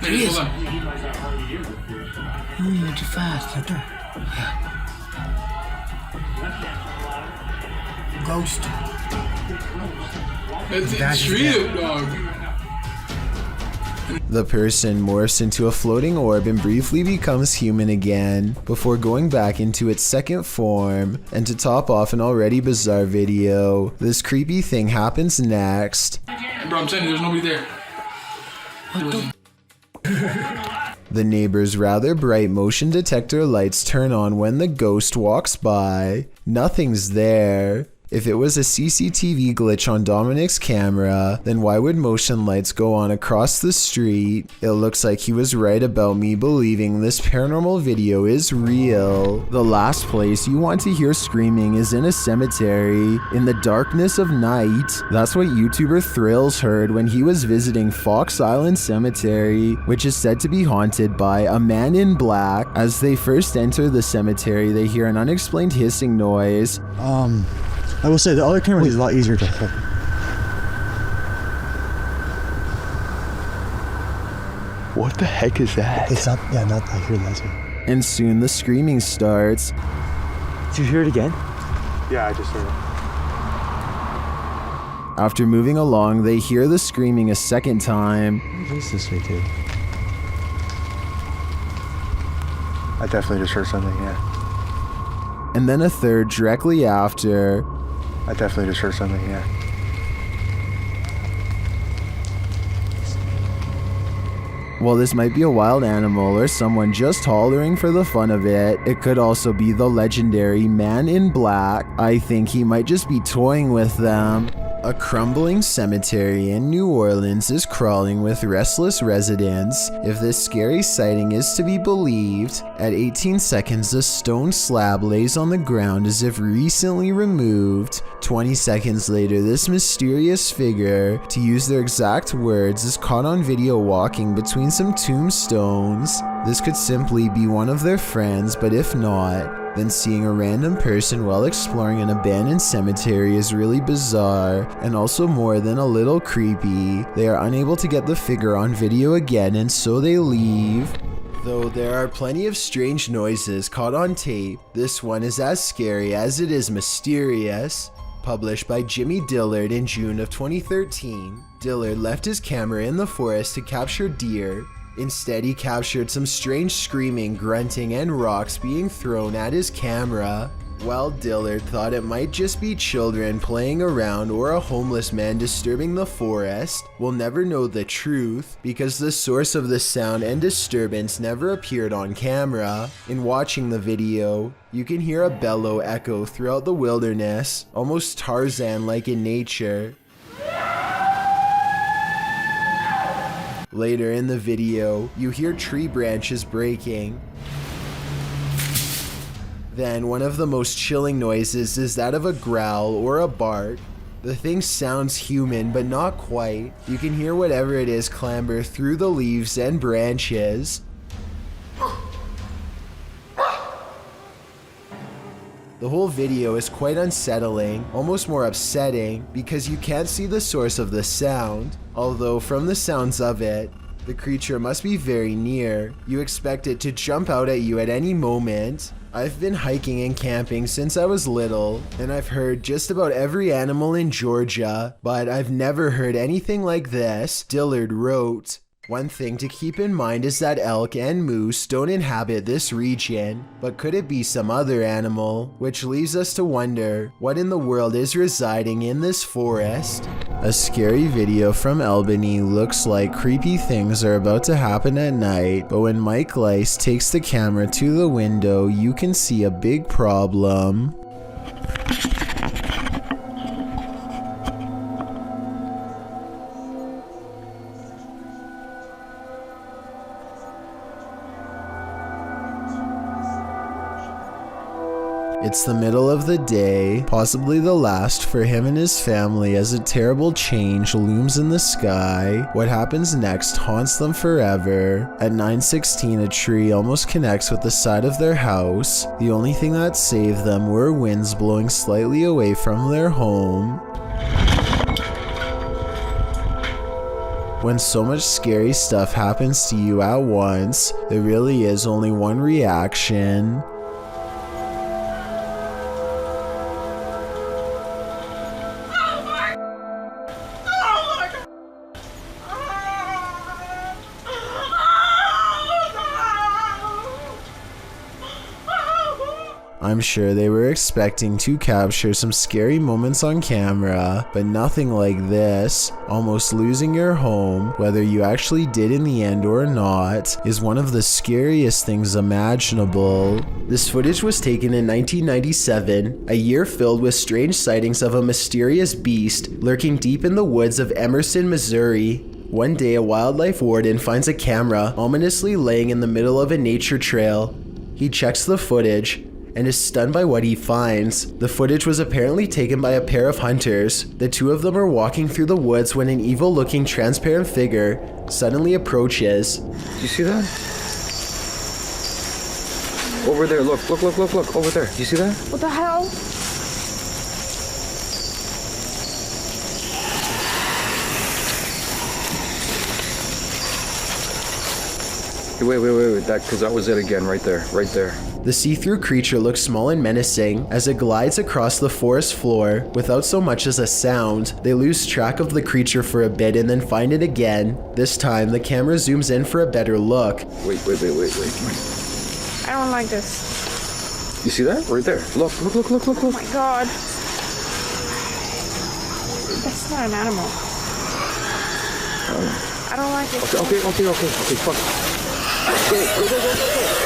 There he is. You're too fast. Ghost. It's true, dog. The person morphs into a floating orb and briefly becomes human again, before going back into its second form. And to top off an already bizarre video, this creepy thing happens next. Bro, I'm telling you, there's nobody there. The neighbor's rather bright motion detector lights turn on when the ghost walks by. Nothing's there. If it was a CCTV glitch on Dominic's camera, then why would motion lights go on across the street? It looks like he was right about me believing this paranormal video is real. The last place you want to hear screaming is in a cemetery, in the darkness of night. That's what YouTuber Thrills heard when he was visiting Fox Island Cemetery, which is said to be haunted by a man in black. As they first enter the cemetery, they hear an unexplained hissing noise. I will say the other camera is a lot easier to hold. What the heck is that? It's not, yeah, not, I hear that too. And soon the screaming starts. Did you hear it again? Yeah, I just heard it. After moving along, they hear the screaming a second time. What is this way too? I definitely just heard something, yeah. And then a third directly after. I definitely just heard something, yeah. While this might be a wild animal or someone just hollering for the fun of it, it could also be the legendary Man in Black. I think he might just be toying with them. A crumbling cemetery in New Orleans is crawling with restless residents. If this scary sighting is to be believed, at 18 seconds a stone slab lays on the ground as if recently removed. 20 seconds later, this mysterious figure, to use their exact words, is caught on video walking between some tombstones. This could simply be one of their friends, but if not, then seeing a random person while exploring an abandoned cemetery is really bizarre, and also more than a little creepy. They are unable to get the figure on video again, and so they leave. Though there are plenty of strange noises caught on tape, this one is as scary as it is mysterious. Published by Jimmy Dillard in June of 2013, Dillard left his camera in the forest to capture deer. Instead, he captured some strange screaming, grunting, and rocks being thrown at his camera. While Dillard thought it might just be children playing around or a homeless man disturbing the forest, we'll never know the truth because the source of the sound and disturbance never appeared on camera. In watching the video, you can hear a bellow echo throughout the wilderness, almost Tarzan-like in nature. Later in the video, you hear tree branches breaking. Then one of the most chilling noises is that of a growl or a bark. The thing sounds human, but not quite. You can hear whatever it is clamber through the leaves and branches. The whole video is quite unsettling, almost more upsetting, because you can't see the source of the sound. Although from the sounds of it, the creature must be very near. You expect it to jump out at you at any moment. I've been hiking and camping since I was little, and I've heard just about every animal in Georgia, but I've never heard anything like this, Dillard wrote. One thing to keep in mind is that elk and moose don't inhabit this region, but could it be some other animal? Which leaves us to wonder, what in the world is residing in this forest? A scary video from Albany looks like creepy things are about to happen at night, but when Mike Lice takes the camera to the window, you can see a big problem. It's the middle of the day, possibly the last for him and his family, as a terrible change looms in the sky. What happens next haunts them forever. At 9:16, a tree almost connects with the side of their house. The only thing that saved them were winds blowing slightly away from their home. When so much scary stuff happens to you at once, there really is only one reaction. I'm sure they were expecting to capture some scary moments on camera, but nothing like this. Almost losing your home, whether you actually did in the end or not, is one of the scariest things imaginable. This footage was taken in 1997, a year filled with strange sightings of a mysterious beast lurking deep in the woods of Emerson, Missouri. One day, a wildlife warden finds a camera ominously laying in the middle of a nature trail. He checks the footage and is stunned by what he finds. The footage was apparently taken by a pair of hunters. The two of them are walking through the woods when an evil-looking transparent figure suddenly approaches. Do you see that? Over there, look, over there. Do you see that? What the hell? Wait, because that was it again, right there. The see-through creature looks small and menacing as it glides across the forest floor without so much as a sound. They lose track of the creature for a bit and then find it again. This time, the camera zooms in for a better look. Wait. I don't like this. You see that? Right there. Look. Oh my god. That's not an animal. I don't like it. Okay, fuck.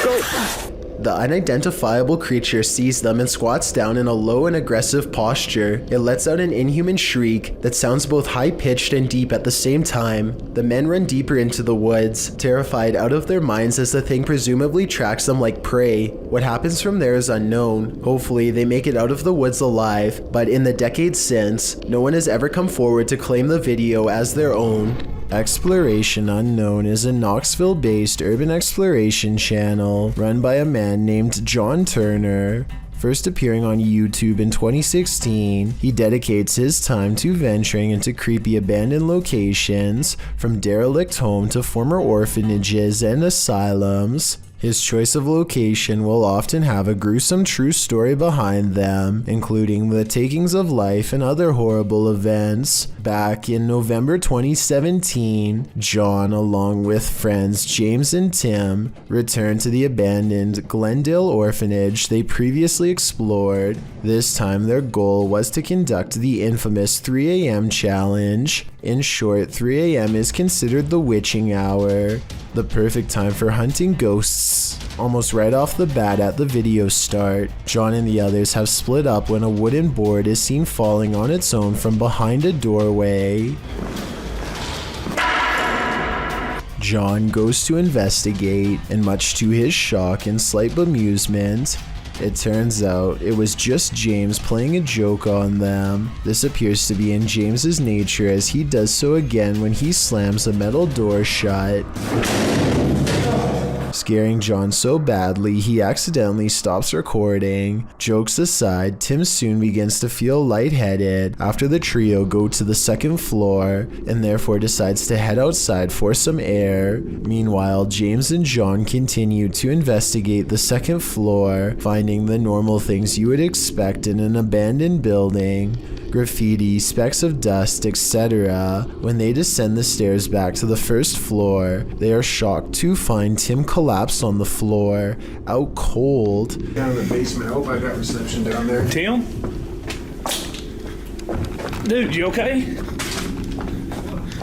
Go. The unidentifiable creature sees them and squats down in a low and aggressive posture. It lets out an inhuman shriek that sounds both high-pitched and deep at the same time. The men run deeper into the woods, terrified out of their minds as the thing presumably tracks them like prey. What happens from there is unknown. Hopefully, they make it out of the woods alive, but in the decades since, no one has ever come forward to claim the video as their own. Exploration Unknown is a Knoxville-based urban exploration channel run by a man named John Turner. First appearing on YouTube in 2016, he dedicates his time to venturing into creepy abandoned locations, from derelict homes to former orphanages and asylums. His choice of location will often have a gruesome true story behind them, including the takings of life and other horrible events. Back in November 2017, John, along with friends James and Tim, returned to the abandoned Glendale orphanage they previously explored. This time their goal was to conduct the infamous 3 a.m. challenge. In short, 3 a.m. is considered the witching hour, the perfect time for hunting ghosts. Almost right off the bat at the video start, John and the others have split up when a wooden board is seen falling on its own from behind a doorway. John goes to investigate, and much to his shock and slight bemusement, it turns out it was just James playing a joke on them. This appears to be in James's nature, as he does so again when he slams a metal door shut, scaring John so badly he accidentally stops recording. Jokes aside, Tim soon begins to feel lightheaded after the trio go to the second floor and therefore decides to head outside for some air. Meanwhile, James and John continue to investigate the second floor, finding the normal things you would expect in an abandoned building: graffiti, specks of dust, etc. When they descend the stairs back to the first floor, they are shocked to find Tim collapsed on the floor, out cold. Down in the basement. I hope I got reception down there. Tim? Dude, you okay?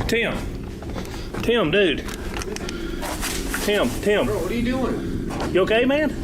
Tim? Tim, dude. Tim. Bro, what are you doing? You okay, man?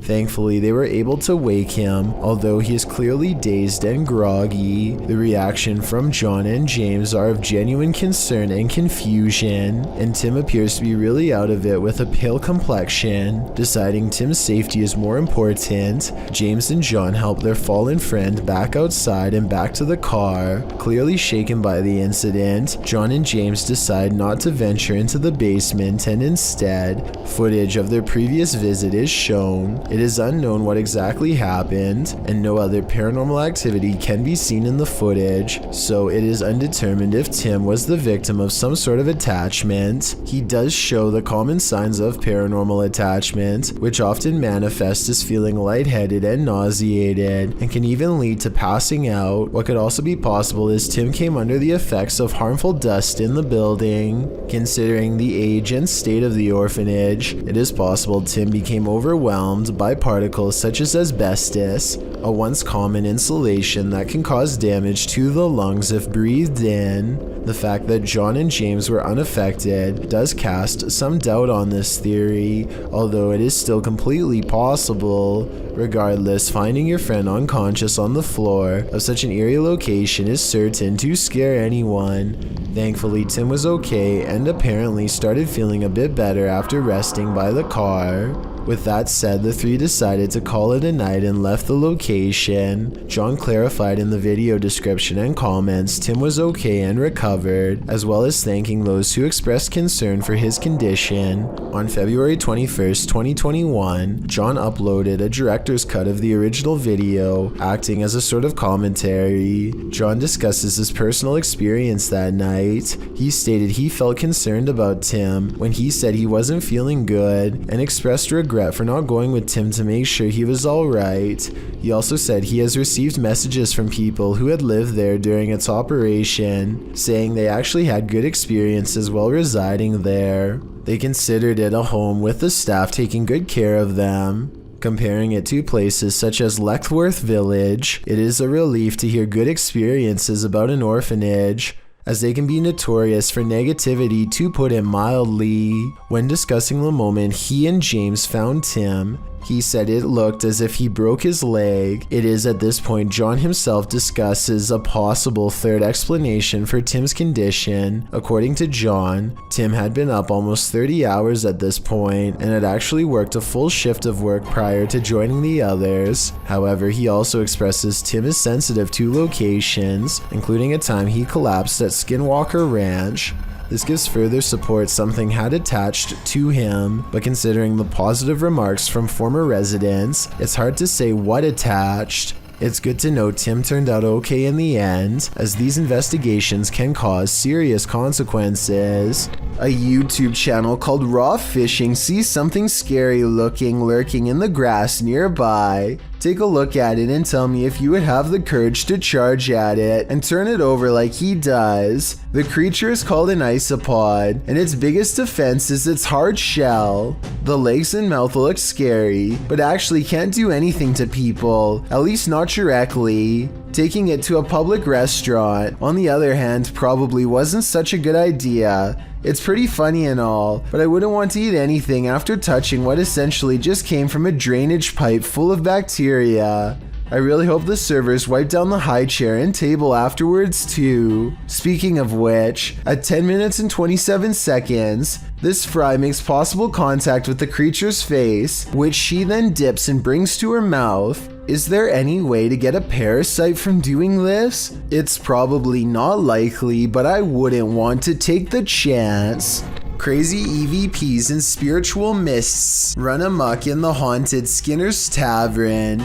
Thankfully, they were able to wake him, although he is clearly dazed and groggy. The reaction from John and James are of genuine concern and confusion, and Tim appears to be really out of it with a pale complexion. Deciding Tim's safety is more important, James and John help their fallen friend back outside and back to the car. Clearly shaken by the incident, John and James decide not to venture into the basement, and instead, footage of their previous visit is shown. It is unknown what exactly happened, and no other paranormal activity can be seen in the footage, so it is undetermined if Tim was the victim of some sort of attachment. He does show the common signs of paranormal attachment, which often manifest as feeling lightheaded and nauseated, and can even lead to passing out. What could also be possible is Tim came under the effects of harmful dust in the building. Considering the age and state of the orphanage, it is possible Tim became overwhelmed by particles such as asbestos, a once common insulation that can cause damage to the lungs if breathed in. The fact that John and James were unaffected does cast some doubt on this theory, although it is still completely possible. Regardless, finding your friend unconscious on the floor of such an eerie location is certain to scare anyone. Thankfully, Tim was okay and apparently started feeling a bit better after resting by the car. With that said, the three decided to call it a night and left the location. John clarified in the video description and comments Tim was okay and recovered, as well as thanking those who expressed concern for his condition. On February 21st, 2021, John uploaded a director's cut of the original video, acting as a sort of commentary. John discusses his personal experience that night. He stated he felt concerned about Tim when he said he wasn't feeling good, and expressed regret for not going with Tim to make sure he was alright. He also said he has received messages from people who had lived there during its operation, saying they actually had good experiences while residing there. They considered it a home with the staff taking good care of them. Comparing it to places such as Leckworth Village, it is a relief to hear good experiences about an orphanage, as they can be notorious for negativity, to put it mildly. When discussing the moment he and James found Tim, He said it looked as if he broke his leg. It is at this point John himself discusses a possible third explanation for Tim's condition. According to John, Tim had been up almost 30 hours at this point and had actually worked a full shift of work prior to joining the others. However, he also expresses Tim is sensitive to locations, including a time he collapsed at Skinwalker Ranch. This gives further support something had attached to him, but considering the positive remarks from former residents, it's hard to say what attached. It's good to know Tim turned out okay in the end, as these investigations can cause serious consequences. A YouTube channel called Raw Fishing sees something scary lurking in the grass nearby. Take a look at it and tell me if you would have the courage to charge at it and turn it over like he does. The creature is called an isopod, and its biggest defense is its hard shell. The legs and mouth look scary, but actually can't do anything to people, at least not directly. Taking it to a public restaurant, on the other hand, probably wasn't such a good idea. It's pretty funny and all, but I wouldn't want to eat anything after touching what essentially just came from a drainage pipe full of bacteria. I really hope the servers wipe down the high chair and table afterwards too. Speaking of which, at 10 minutes and 27 seconds, this fry makes possible contact with the creature's face, which she then dips and brings to her mouth. Is there any way to get a parasite from doing this? It's probably not likely, but I wouldn't want to take the chance. Crazy EVPs and spiritual mists run amok in the haunted Skinner's Tavern.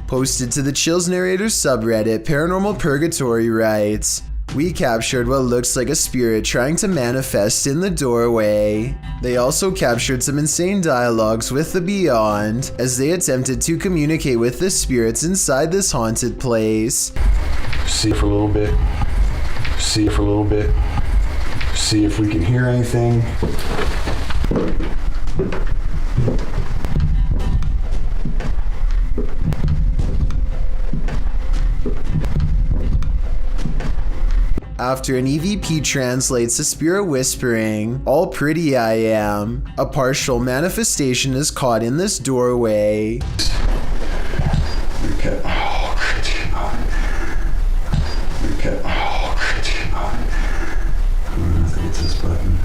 Posted to the Chills Narrators subreddit, Paranormal Purgatory writes, "We captured what looks like a spirit trying to manifest in the doorway." They also captured some insane dialogues with the Beyond as they attempted to communicate with the spirits inside this haunted place. See it for a little bit. See it for a little bit. See if we can hear anything. After an EVP translates a spirit whispering, "All pretty I am," a partial manifestation is caught in this doorway. Okay. Oh, okay. Oh, I think it's this button.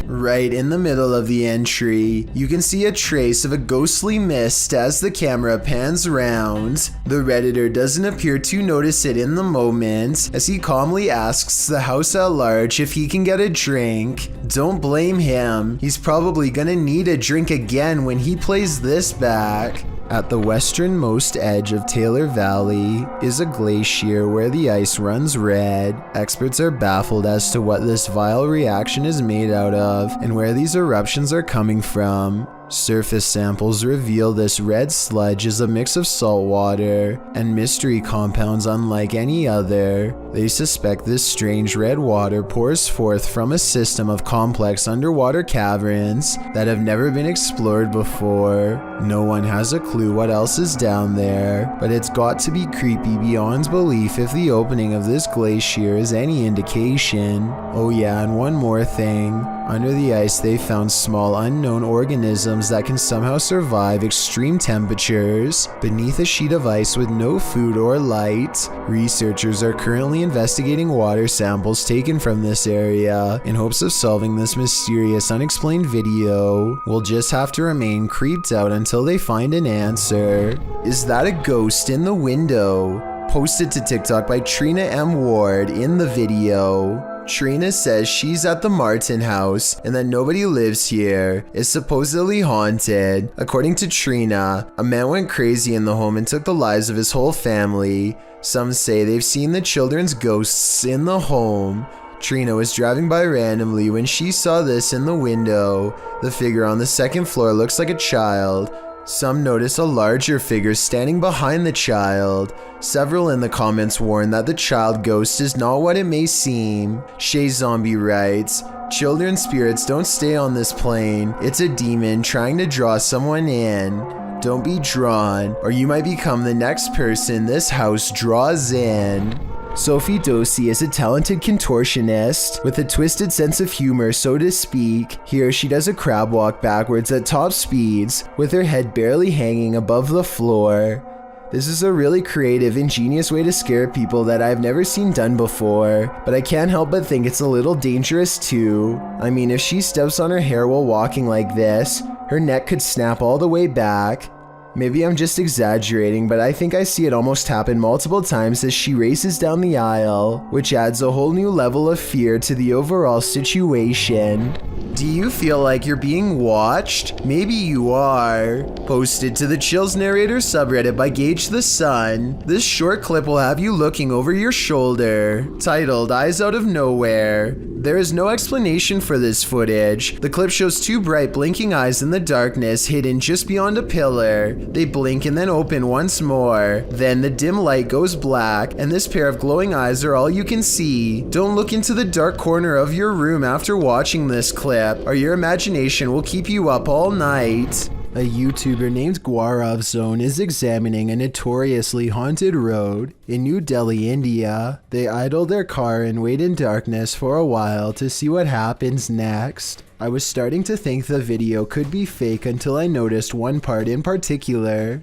Right in the middle of the entry, you can see a trace of a ghostly mist as the camera pans around. The Redditor doesn't appear to notice it in the moment, as he calmly asks the house at large if he can get a drink. Don't blame him, he's probably gonna need a drink again when he plays this back. At the westernmost edge of Taylor Valley is a glacier where the ice runs red. Experts are baffled as to what this vile reaction is made out of and where these eruptions are coming from. Surface samples reveal this red sludge is a mix of salt water and mystery compounds unlike any other. They suspect this strange red water pours forth from a system of complex underwater caverns that have never been explored before. No one has a clue what else is down there, but it's got to be creepy beyond belief if the opening of this glacier is any indication. Oh yeah, and one more thing. Under the ice, they found small unknown organisms that can somehow survive extreme temperatures beneath a sheet of ice with no food or light. Researchers are currently investigating water samples taken from this area in hopes of solving this mysterious unexplained video. We'll just have to remain creeped out until they find an answer. Is that a ghost in the window? Posted to TikTok by Trina M. Ward in the video. Trina says she's at the Martin house and that nobody lives here. It's supposedly haunted. According to Trina, a man went crazy in the home and took the lives of his whole family. Some say they've seen the children's ghosts in the home. Trina was driving by randomly when she saw this in the window. The figure on the second floor looks like a child. Some notice a larger figure standing behind the child. Several in the comments warn that the child ghost is not what it may seem. Shay Zombie writes, "Children's spirits don't stay on this plane. It's a demon trying to draw someone in. Don't be drawn, or you might become the next person this house draws in." Sophie Dosey is a talented contortionist with a twisted sense of humor, so to speak. Here she does a crab walk backwards at top speeds with her head barely hanging above the floor. This is a really creative, ingenious way to scare people that I've never seen done before, but I can't help but think it's a little dangerous too. I mean, if she steps on her hair while walking like this, her neck could snap all the way back. Maybe I'm just exaggerating, but I think I see it almost happen multiple times as she races down the aisle, which adds a whole new level of fear to the overall situation. Do you feel like you're being watched? Maybe you are. Posted to the Chills Narrator subreddit by Gage the Sun, this short clip will have you looking over your shoulder. Titled Eyes Out of Nowhere. There is no explanation for this footage. The clip shows two bright blinking eyes in the darkness hidden just beyond a pillar. They blink and then open once more. Then the dim light goes black and this pair of glowing eyes are all you can see. Don't look into the dark corner of your room after watching this clip, or your imagination will keep you up all night. A YouTuber named Gaurav Zone is examining a notoriously haunted road in New Delhi, India. They idle their car and wait in darkness for a while to see what happens next. I was starting to think the video could be fake until I noticed one part in particular.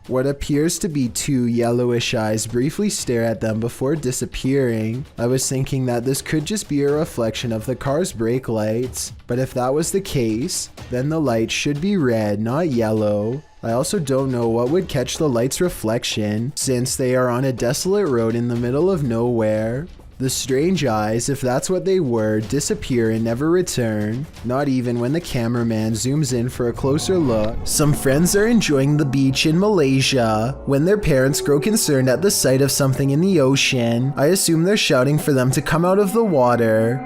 What appears to be two yellowish eyes briefly stare at them before disappearing. I was thinking that this could just be a reflection of the car's brake lights, but if that was the case, then the light should be red, not yellow. I also don't know what would catch the light's reflection, since they are on a desolate road in the middle of nowhere. The strange eyes, if that's what they were, disappear and never return, not even when the cameraman zooms in for a closer look. Some friends are enjoying the beach in Malaysia when their parents grow concerned at the sight of something in the ocean. I assume they're shouting for them to come out of the water.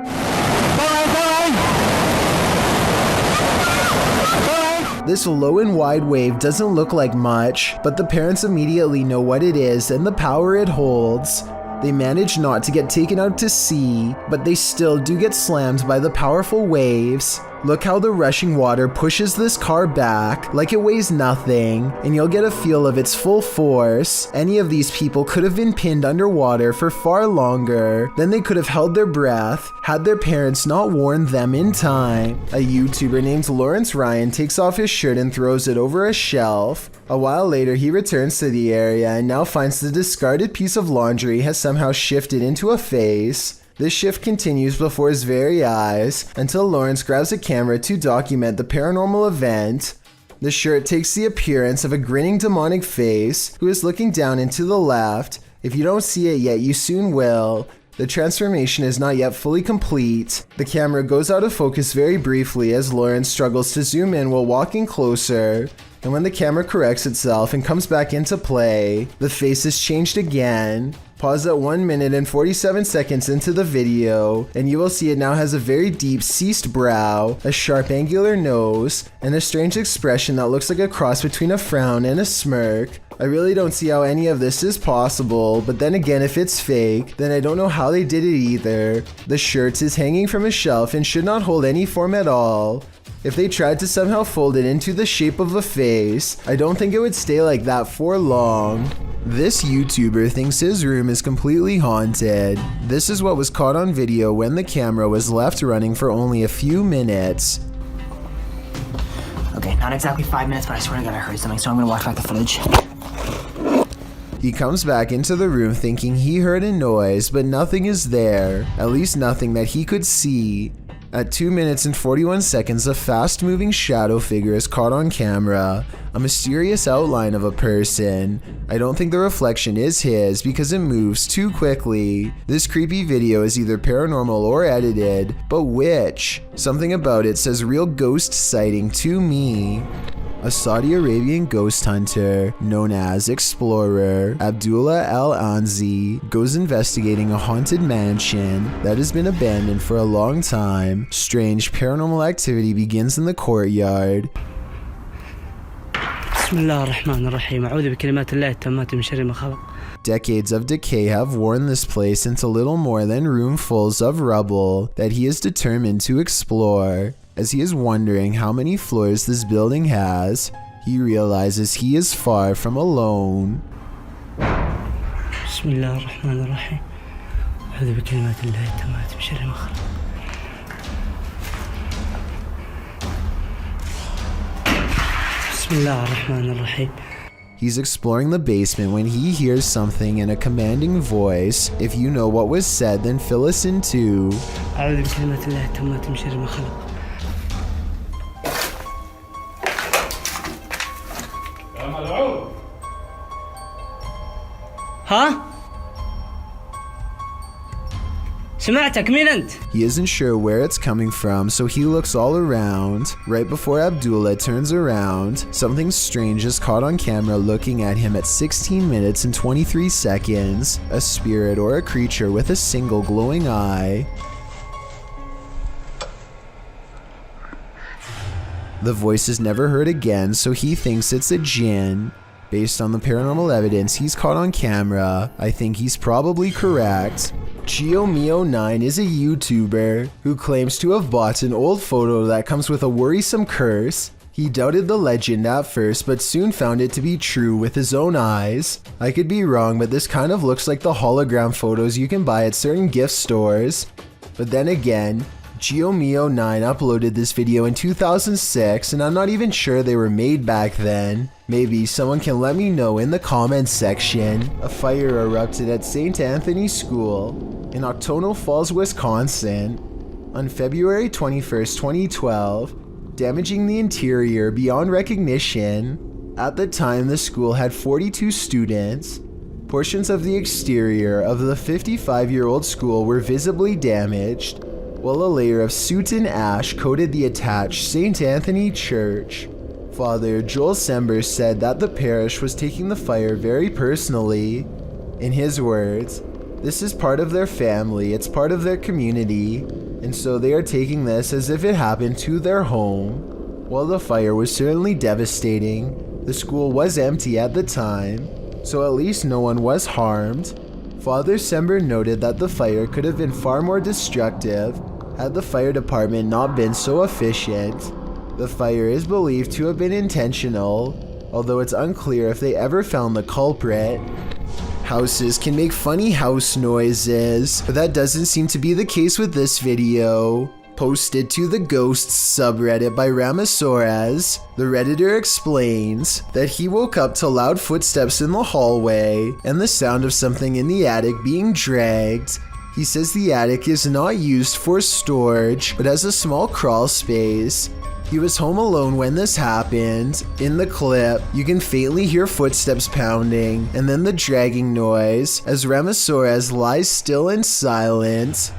This low and wide wave doesn't look like much, but the parents immediately know what it is and the power it holds. They manage not to get taken out to sea, but they still do get slammed by the powerful waves. Look how the rushing water pushes this car back like it weighs nothing, and you'll get a feel of its full force. Any of these people could have been pinned underwater for far longer. Then they could have held their breath had their parents not warned them in time. A YouTuber named Lawrence Ryan takes off his shirt and throws it over a shelf. A while later, he returns to the area and now finds the discarded piece of laundry has somehow shifted into a face. This shift continues before his very eyes until Lawrence grabs a camera to document the paranormal event. The shirt takes the appearance of a grinning demonic face who is looking down and to the left. If you don't see it yet, you soon will. The transformation is not yet fully complete. The camera goes out of focus very briefly as Lawrence struggles to zoom in while walking closer. And when the camera corrects itself and comes back into play, the face is changed again. Pause at 1 minute and 47 seconds into the video, and you will see it now has a very deep, ceased brow, a sharp angular nose, and a strange expression that looks like a cross between a frown and a smirk. I really don't see how any of this is possible, but then again, if it's fake, then I don't know how they did it either. The shirt is hanging from a shelf and should not hold any form at all. If they tried to somehow fold it into the shape of a face, I don't think it would stay like that for long. This YouTuber thinks his room is completely haunted. This is what was caught on video when the camera was left running for only a few minutes. Okay, not exactly 5 minutes, but I swear to God I heard something, so I'm gonna watch back the footage. He comes back into the room thinking he heard a noise, but nothing is there. At least nothing that he could see. At 2 minutes and 41 seconds, a fast-moving shadow figure is caught on camera, a mysterious outline of a person. I don't think the reflection is his because it moves too quickly. This creepy video is either paranormal or edited, but which? Something about it says real ghost sighting to me. A Saudi Arabian ghost hunter known as Explorer Abdullah Al-Anzi goes investigating a haunted mansion that has been abandoned for a long time. Strange paranormal activity begins in the courtyard. Decades of decay have worn this place into little more than roomfuls of rubble that he is determined to explore. As he is wondering how many floors this building has, he realizes he is far from alone. بسم الله الرحمن الرحيم أعوذ بكلمات الله التامات من شر ما خلق. بسم الله الرحمن الرحيم. He's exploring the basement when he hears something in a commanding voice. If you know what was said, then fill us in too. أعوذ بكلمات الله التامات من شر ما خلق. ها؟ سمعتك مين أنت؟ He isn't sure where it's coming from, so he looks all around. Right before Abdullah turns around, something strange is caught on camera looking at him at 16 minutes and 23 seconds. A spirit or a creature with a single glowing eye. The voice is never heard again, so he thinks it's a jinn. Based on the paranormal evidence he's caught on camera, I think he's probably correct. GeoMeo9 is a YouTuber who claims to have bought an old photo that comes with a worrisome curse. He doubted the legend at first, but soon found it to be true with his own eyes. I could be wrong, but this kind of looks like the hologram photos you can buy at certain gift stores. But then again, GeoMeo9 uploaded this video in 2006, and I'm not even sure they were made back then. Maybe someone can let me know in the comments section. A fire erupted at St. Anthony's School in Octonal Falls, Wisconsin on February 21st, 2012, damaging the interior beyond recognition. At the time, the school had 42 students. Portions of the exterior of the 55-year-old school were visibly damaged, while a layer of soot and ash coated the attached St. Anthony Church. Father Joel Sember said that the parish was taking the fire very personally. In his words, this is part of their family, it's part of their community, and so they are taking this as if it happened to their home. While the fire was certainly devastating, the school was empty at the time, so at least no one was harmed. Father Sember noted that the fire could have been far more destructive had the fire department not been so efficient. The fire is believed to have been intentional, although it's unclear if they ever found the culprit. Houses can make funny house noises, but that doesn't seem to be the case with this video. Posted to the Ghosts subreddit by Ramasaurez, the Redditor explains that he woke up to loud footsteps in the hallway and the sound of something in the attic being dragged. He says the attic is not used for storage, but as a small crawl space. He was home alone when this happened. In the clip, you can faintly hear footsteps pounding and then the dragging noise as Ramasaurez lies still and silent.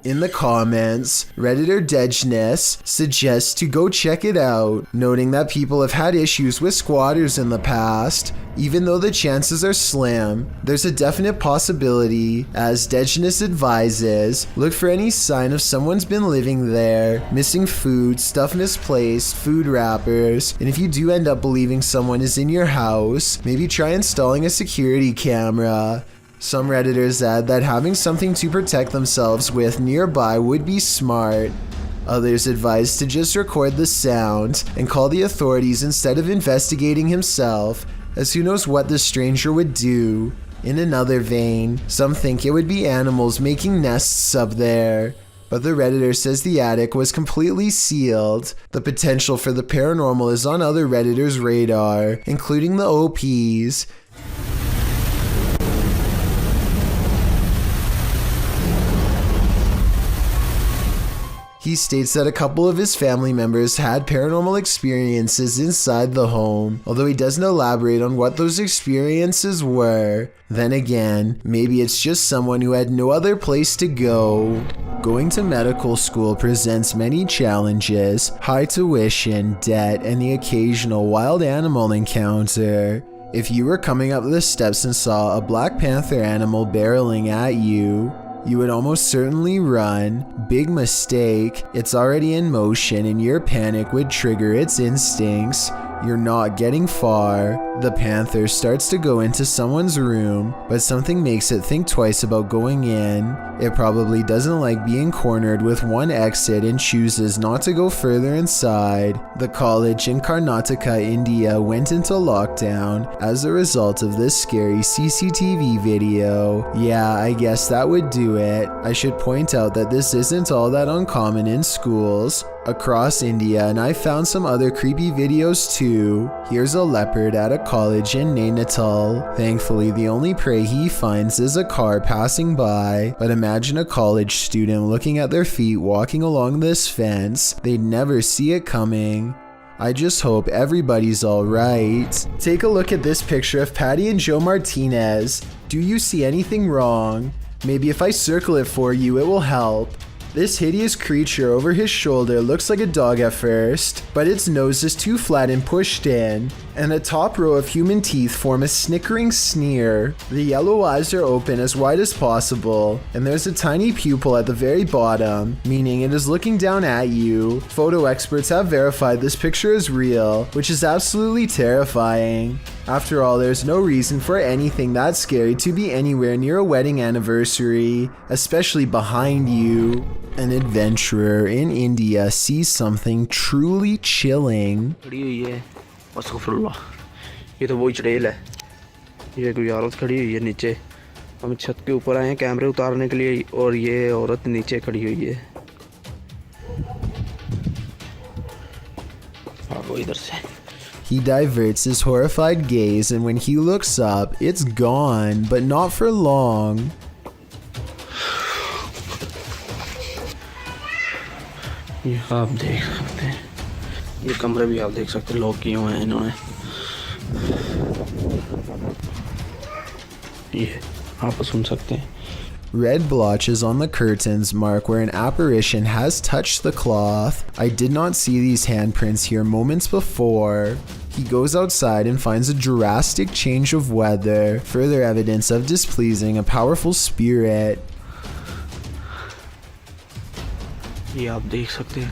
In the comments, Redditor Dejness suggests to go check it out, noting that people have had issues with squatters in the past. Even though the chances are slim, there's a definite possibility. As Dejness advises, look for any sign of someone's been living there, missing food, stuff misplaced, food wrappers, and if you do end up believing someone is in your house, maybe try installing a security camera. Some Redditors add that having something to protect themselves with nearby would be smart. Others advise to just record the sound and call the authorities instead of investigating himself, as who knows what the stranger would do. In another vein, some think it would be animals making nests up there, but the Redditor says the attic was completely sealed. The potential for the paranormal is on other Redditors' radar, including the OPs. He states that a couple of his family members had paranormal experiences inside the home, although he doesn't elaborate on what those experiences were. Then again, maybe it's just someone who had no other place to go. Going to medical school presents many challenges: high tuition, debt, and the occasional wild animal encounter. If you were coming up the steps and saw a Black Panther animal barreling at you, you would almost certainly run. Big mistake. It's already in motion and your panic would trigger its instincts. You're not getting far. The panther starts to go into someone's room, but something makes it think twice about going in. It probably doesn't like being cornered with one exit and chooses not to go further inside. The college in Karnataka, India went into lockdown as a result of this scary CCTV video. Yeah, I guess that would do it. I should point out that this isn't all that uncommon in schools across India, and I found some other creepy videos too. Here's a leopard at a college in Nainital. Thankfully, the only prey he finds is a car passing by, but imagine a college student looking at their feet walking along this fence. They'd never see it coming. I just hope everybody's alright. Take a look at this picture of Patty and Joe Martinez. Do you see anything wrong? Maybe if I circle it for you, it will help. This hideous creature over his shoulder looks like a dog at first, but its nose is too flat and pushed in, and a top row of human teeth form a snickering sneer. The yellow eyes are open as wide as possible, and there's a tiny pupil at the very bottom, meaning it is looking down at you. Photo experts have verified this picture is real, which is absolutely terrifying. After all, there's no reason for anything that scary to be anywhere near a wedding anniversary, especially behind you. An adventurer in India sees something truly chilling. खड़ी हुई है अस्तगफिरुल्लाह ये तो वही चुड़ैल है ये कोई औरत खड़ी हुई है नीचे हम छत के ऊपर आए हैं कैमरे उतारने के लिए और ये औरत नीचे खड़ी हुई है भागो इधर से He diverts his horrified gaze, and when he looks up, it's gone, but not for long. ये आप देख सकते हैं ये कमरे भी आप देख सकते हैं लॉक किए हुए हैं इन्होंने ये आप सुन सकते हैं Red blotches on the curtains mark where an apparition has touched the cloth. I did not see these handprints here moments before. He goes outside and finds a drastic change of weather, further evidence of displeasing a powerful spirit. ये आप देख सकते हैं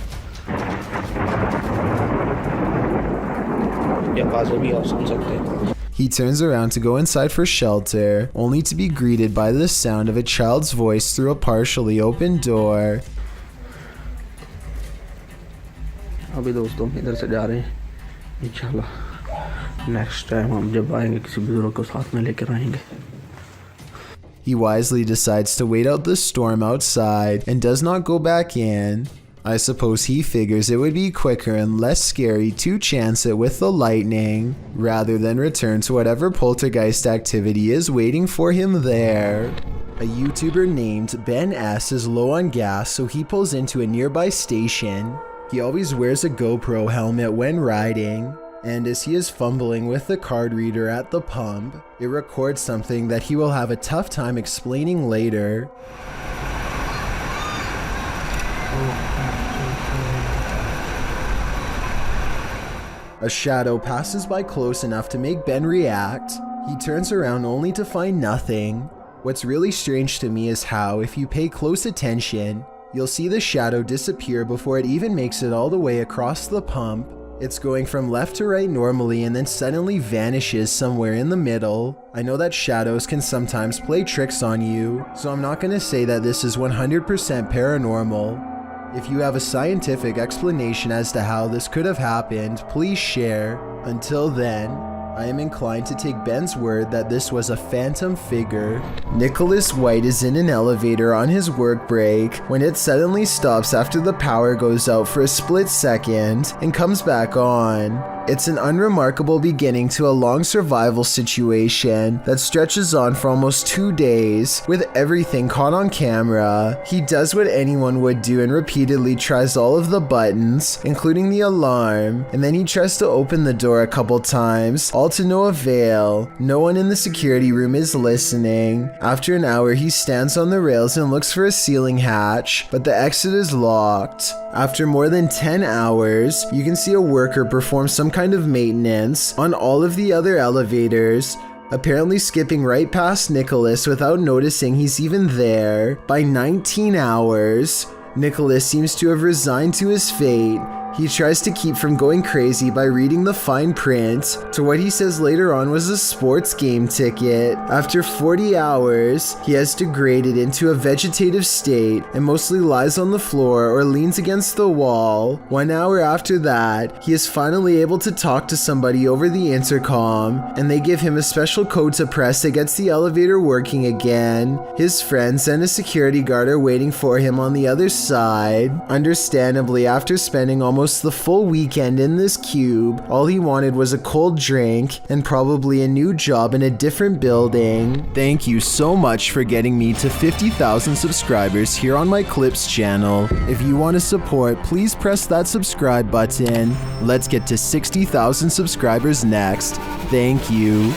ये आवाज़ें भी आप सुन सकते हैं He turns around to go inside for shelter, only to be greeted by the sound of a child's voice through a partially open door. अभी दोस्तों इधर से जा रहे हैं इंशाल्लाह नेक्स्ट टाइम हम जब आएंगे किसी बुजुर्ग को साथ में लेकर आएंगे He wisely decides to wait out the storm outside and does not go back in. I suppose he figures it would be quicker and less scary to chance it with the lightning, rather than return to whatever poltergeist activity is waiting for him there. A YouTuber named Ben S is low on gas, so he pulls into a nearby station. He always wears a GoPro helmet when riding, and as he is fumbling with the card reader at the pump, it records something that he will have a tough time explaining later. A shadow passes by close enough to make Ben react. He turns around only to find nothing. What's really strange to me is how, if you pay close attention, you'll see the shadow disappear before it even makes it all the way across the pump. It's going from left to right normally and then suddenly vanishes somewhere in the middle. I know that shadows can sometimes play tricks on you, so I'm not gonna say that this is 100% paranormal. If you have a scientific explanation as to how this could have happened, please share. Until then, I am inclined to take Ben's word that this was a phantom figure. Nicholas White is in an elevator on his work break when it suddenly stops after the power goes out for a split second and comes back on. It's an unremarkable beginning to a long survival situation that stretches on for almost 2 days, with everything caught on camera. He does what anyone would do and repeatedly tries all of the buttons, including the alarm, and then he tries to open the door a couple times, all to no avail. No one in the security room is listening. After an hour, he stands on the rails and looks for a ceiling hatch, but the exit is locked. After more than 10 hours, you can see a worker perform some kind of maintenance on all of the other elevators, apparently skipping right past Nicholas without noticing he's even there. By 19 hours, Nicholas seems to have resigned to his fate. He tries to keep from going crazy by reading the fine print to what he says later on was a sports game ticket. After 40 hours, he has degraded into a vegetative state and mostly lies on the floor or leans against the wall. 1 hour after that, he is finally able to talk to somebody over the intercom, and they give him a special code to press that gets the elevator working again. His friends and a security guard are waiting for him on the other side. Understandably, after spending almost the full weekend in this cube, all he wanted was a cold drink and probably a new job in a different building. Thank you so much for getting me to 50,000 subscribers here on my Clips channel. If you want to support, please press that subscribe button. Let's get to 60,000 subscribers next. Thank you.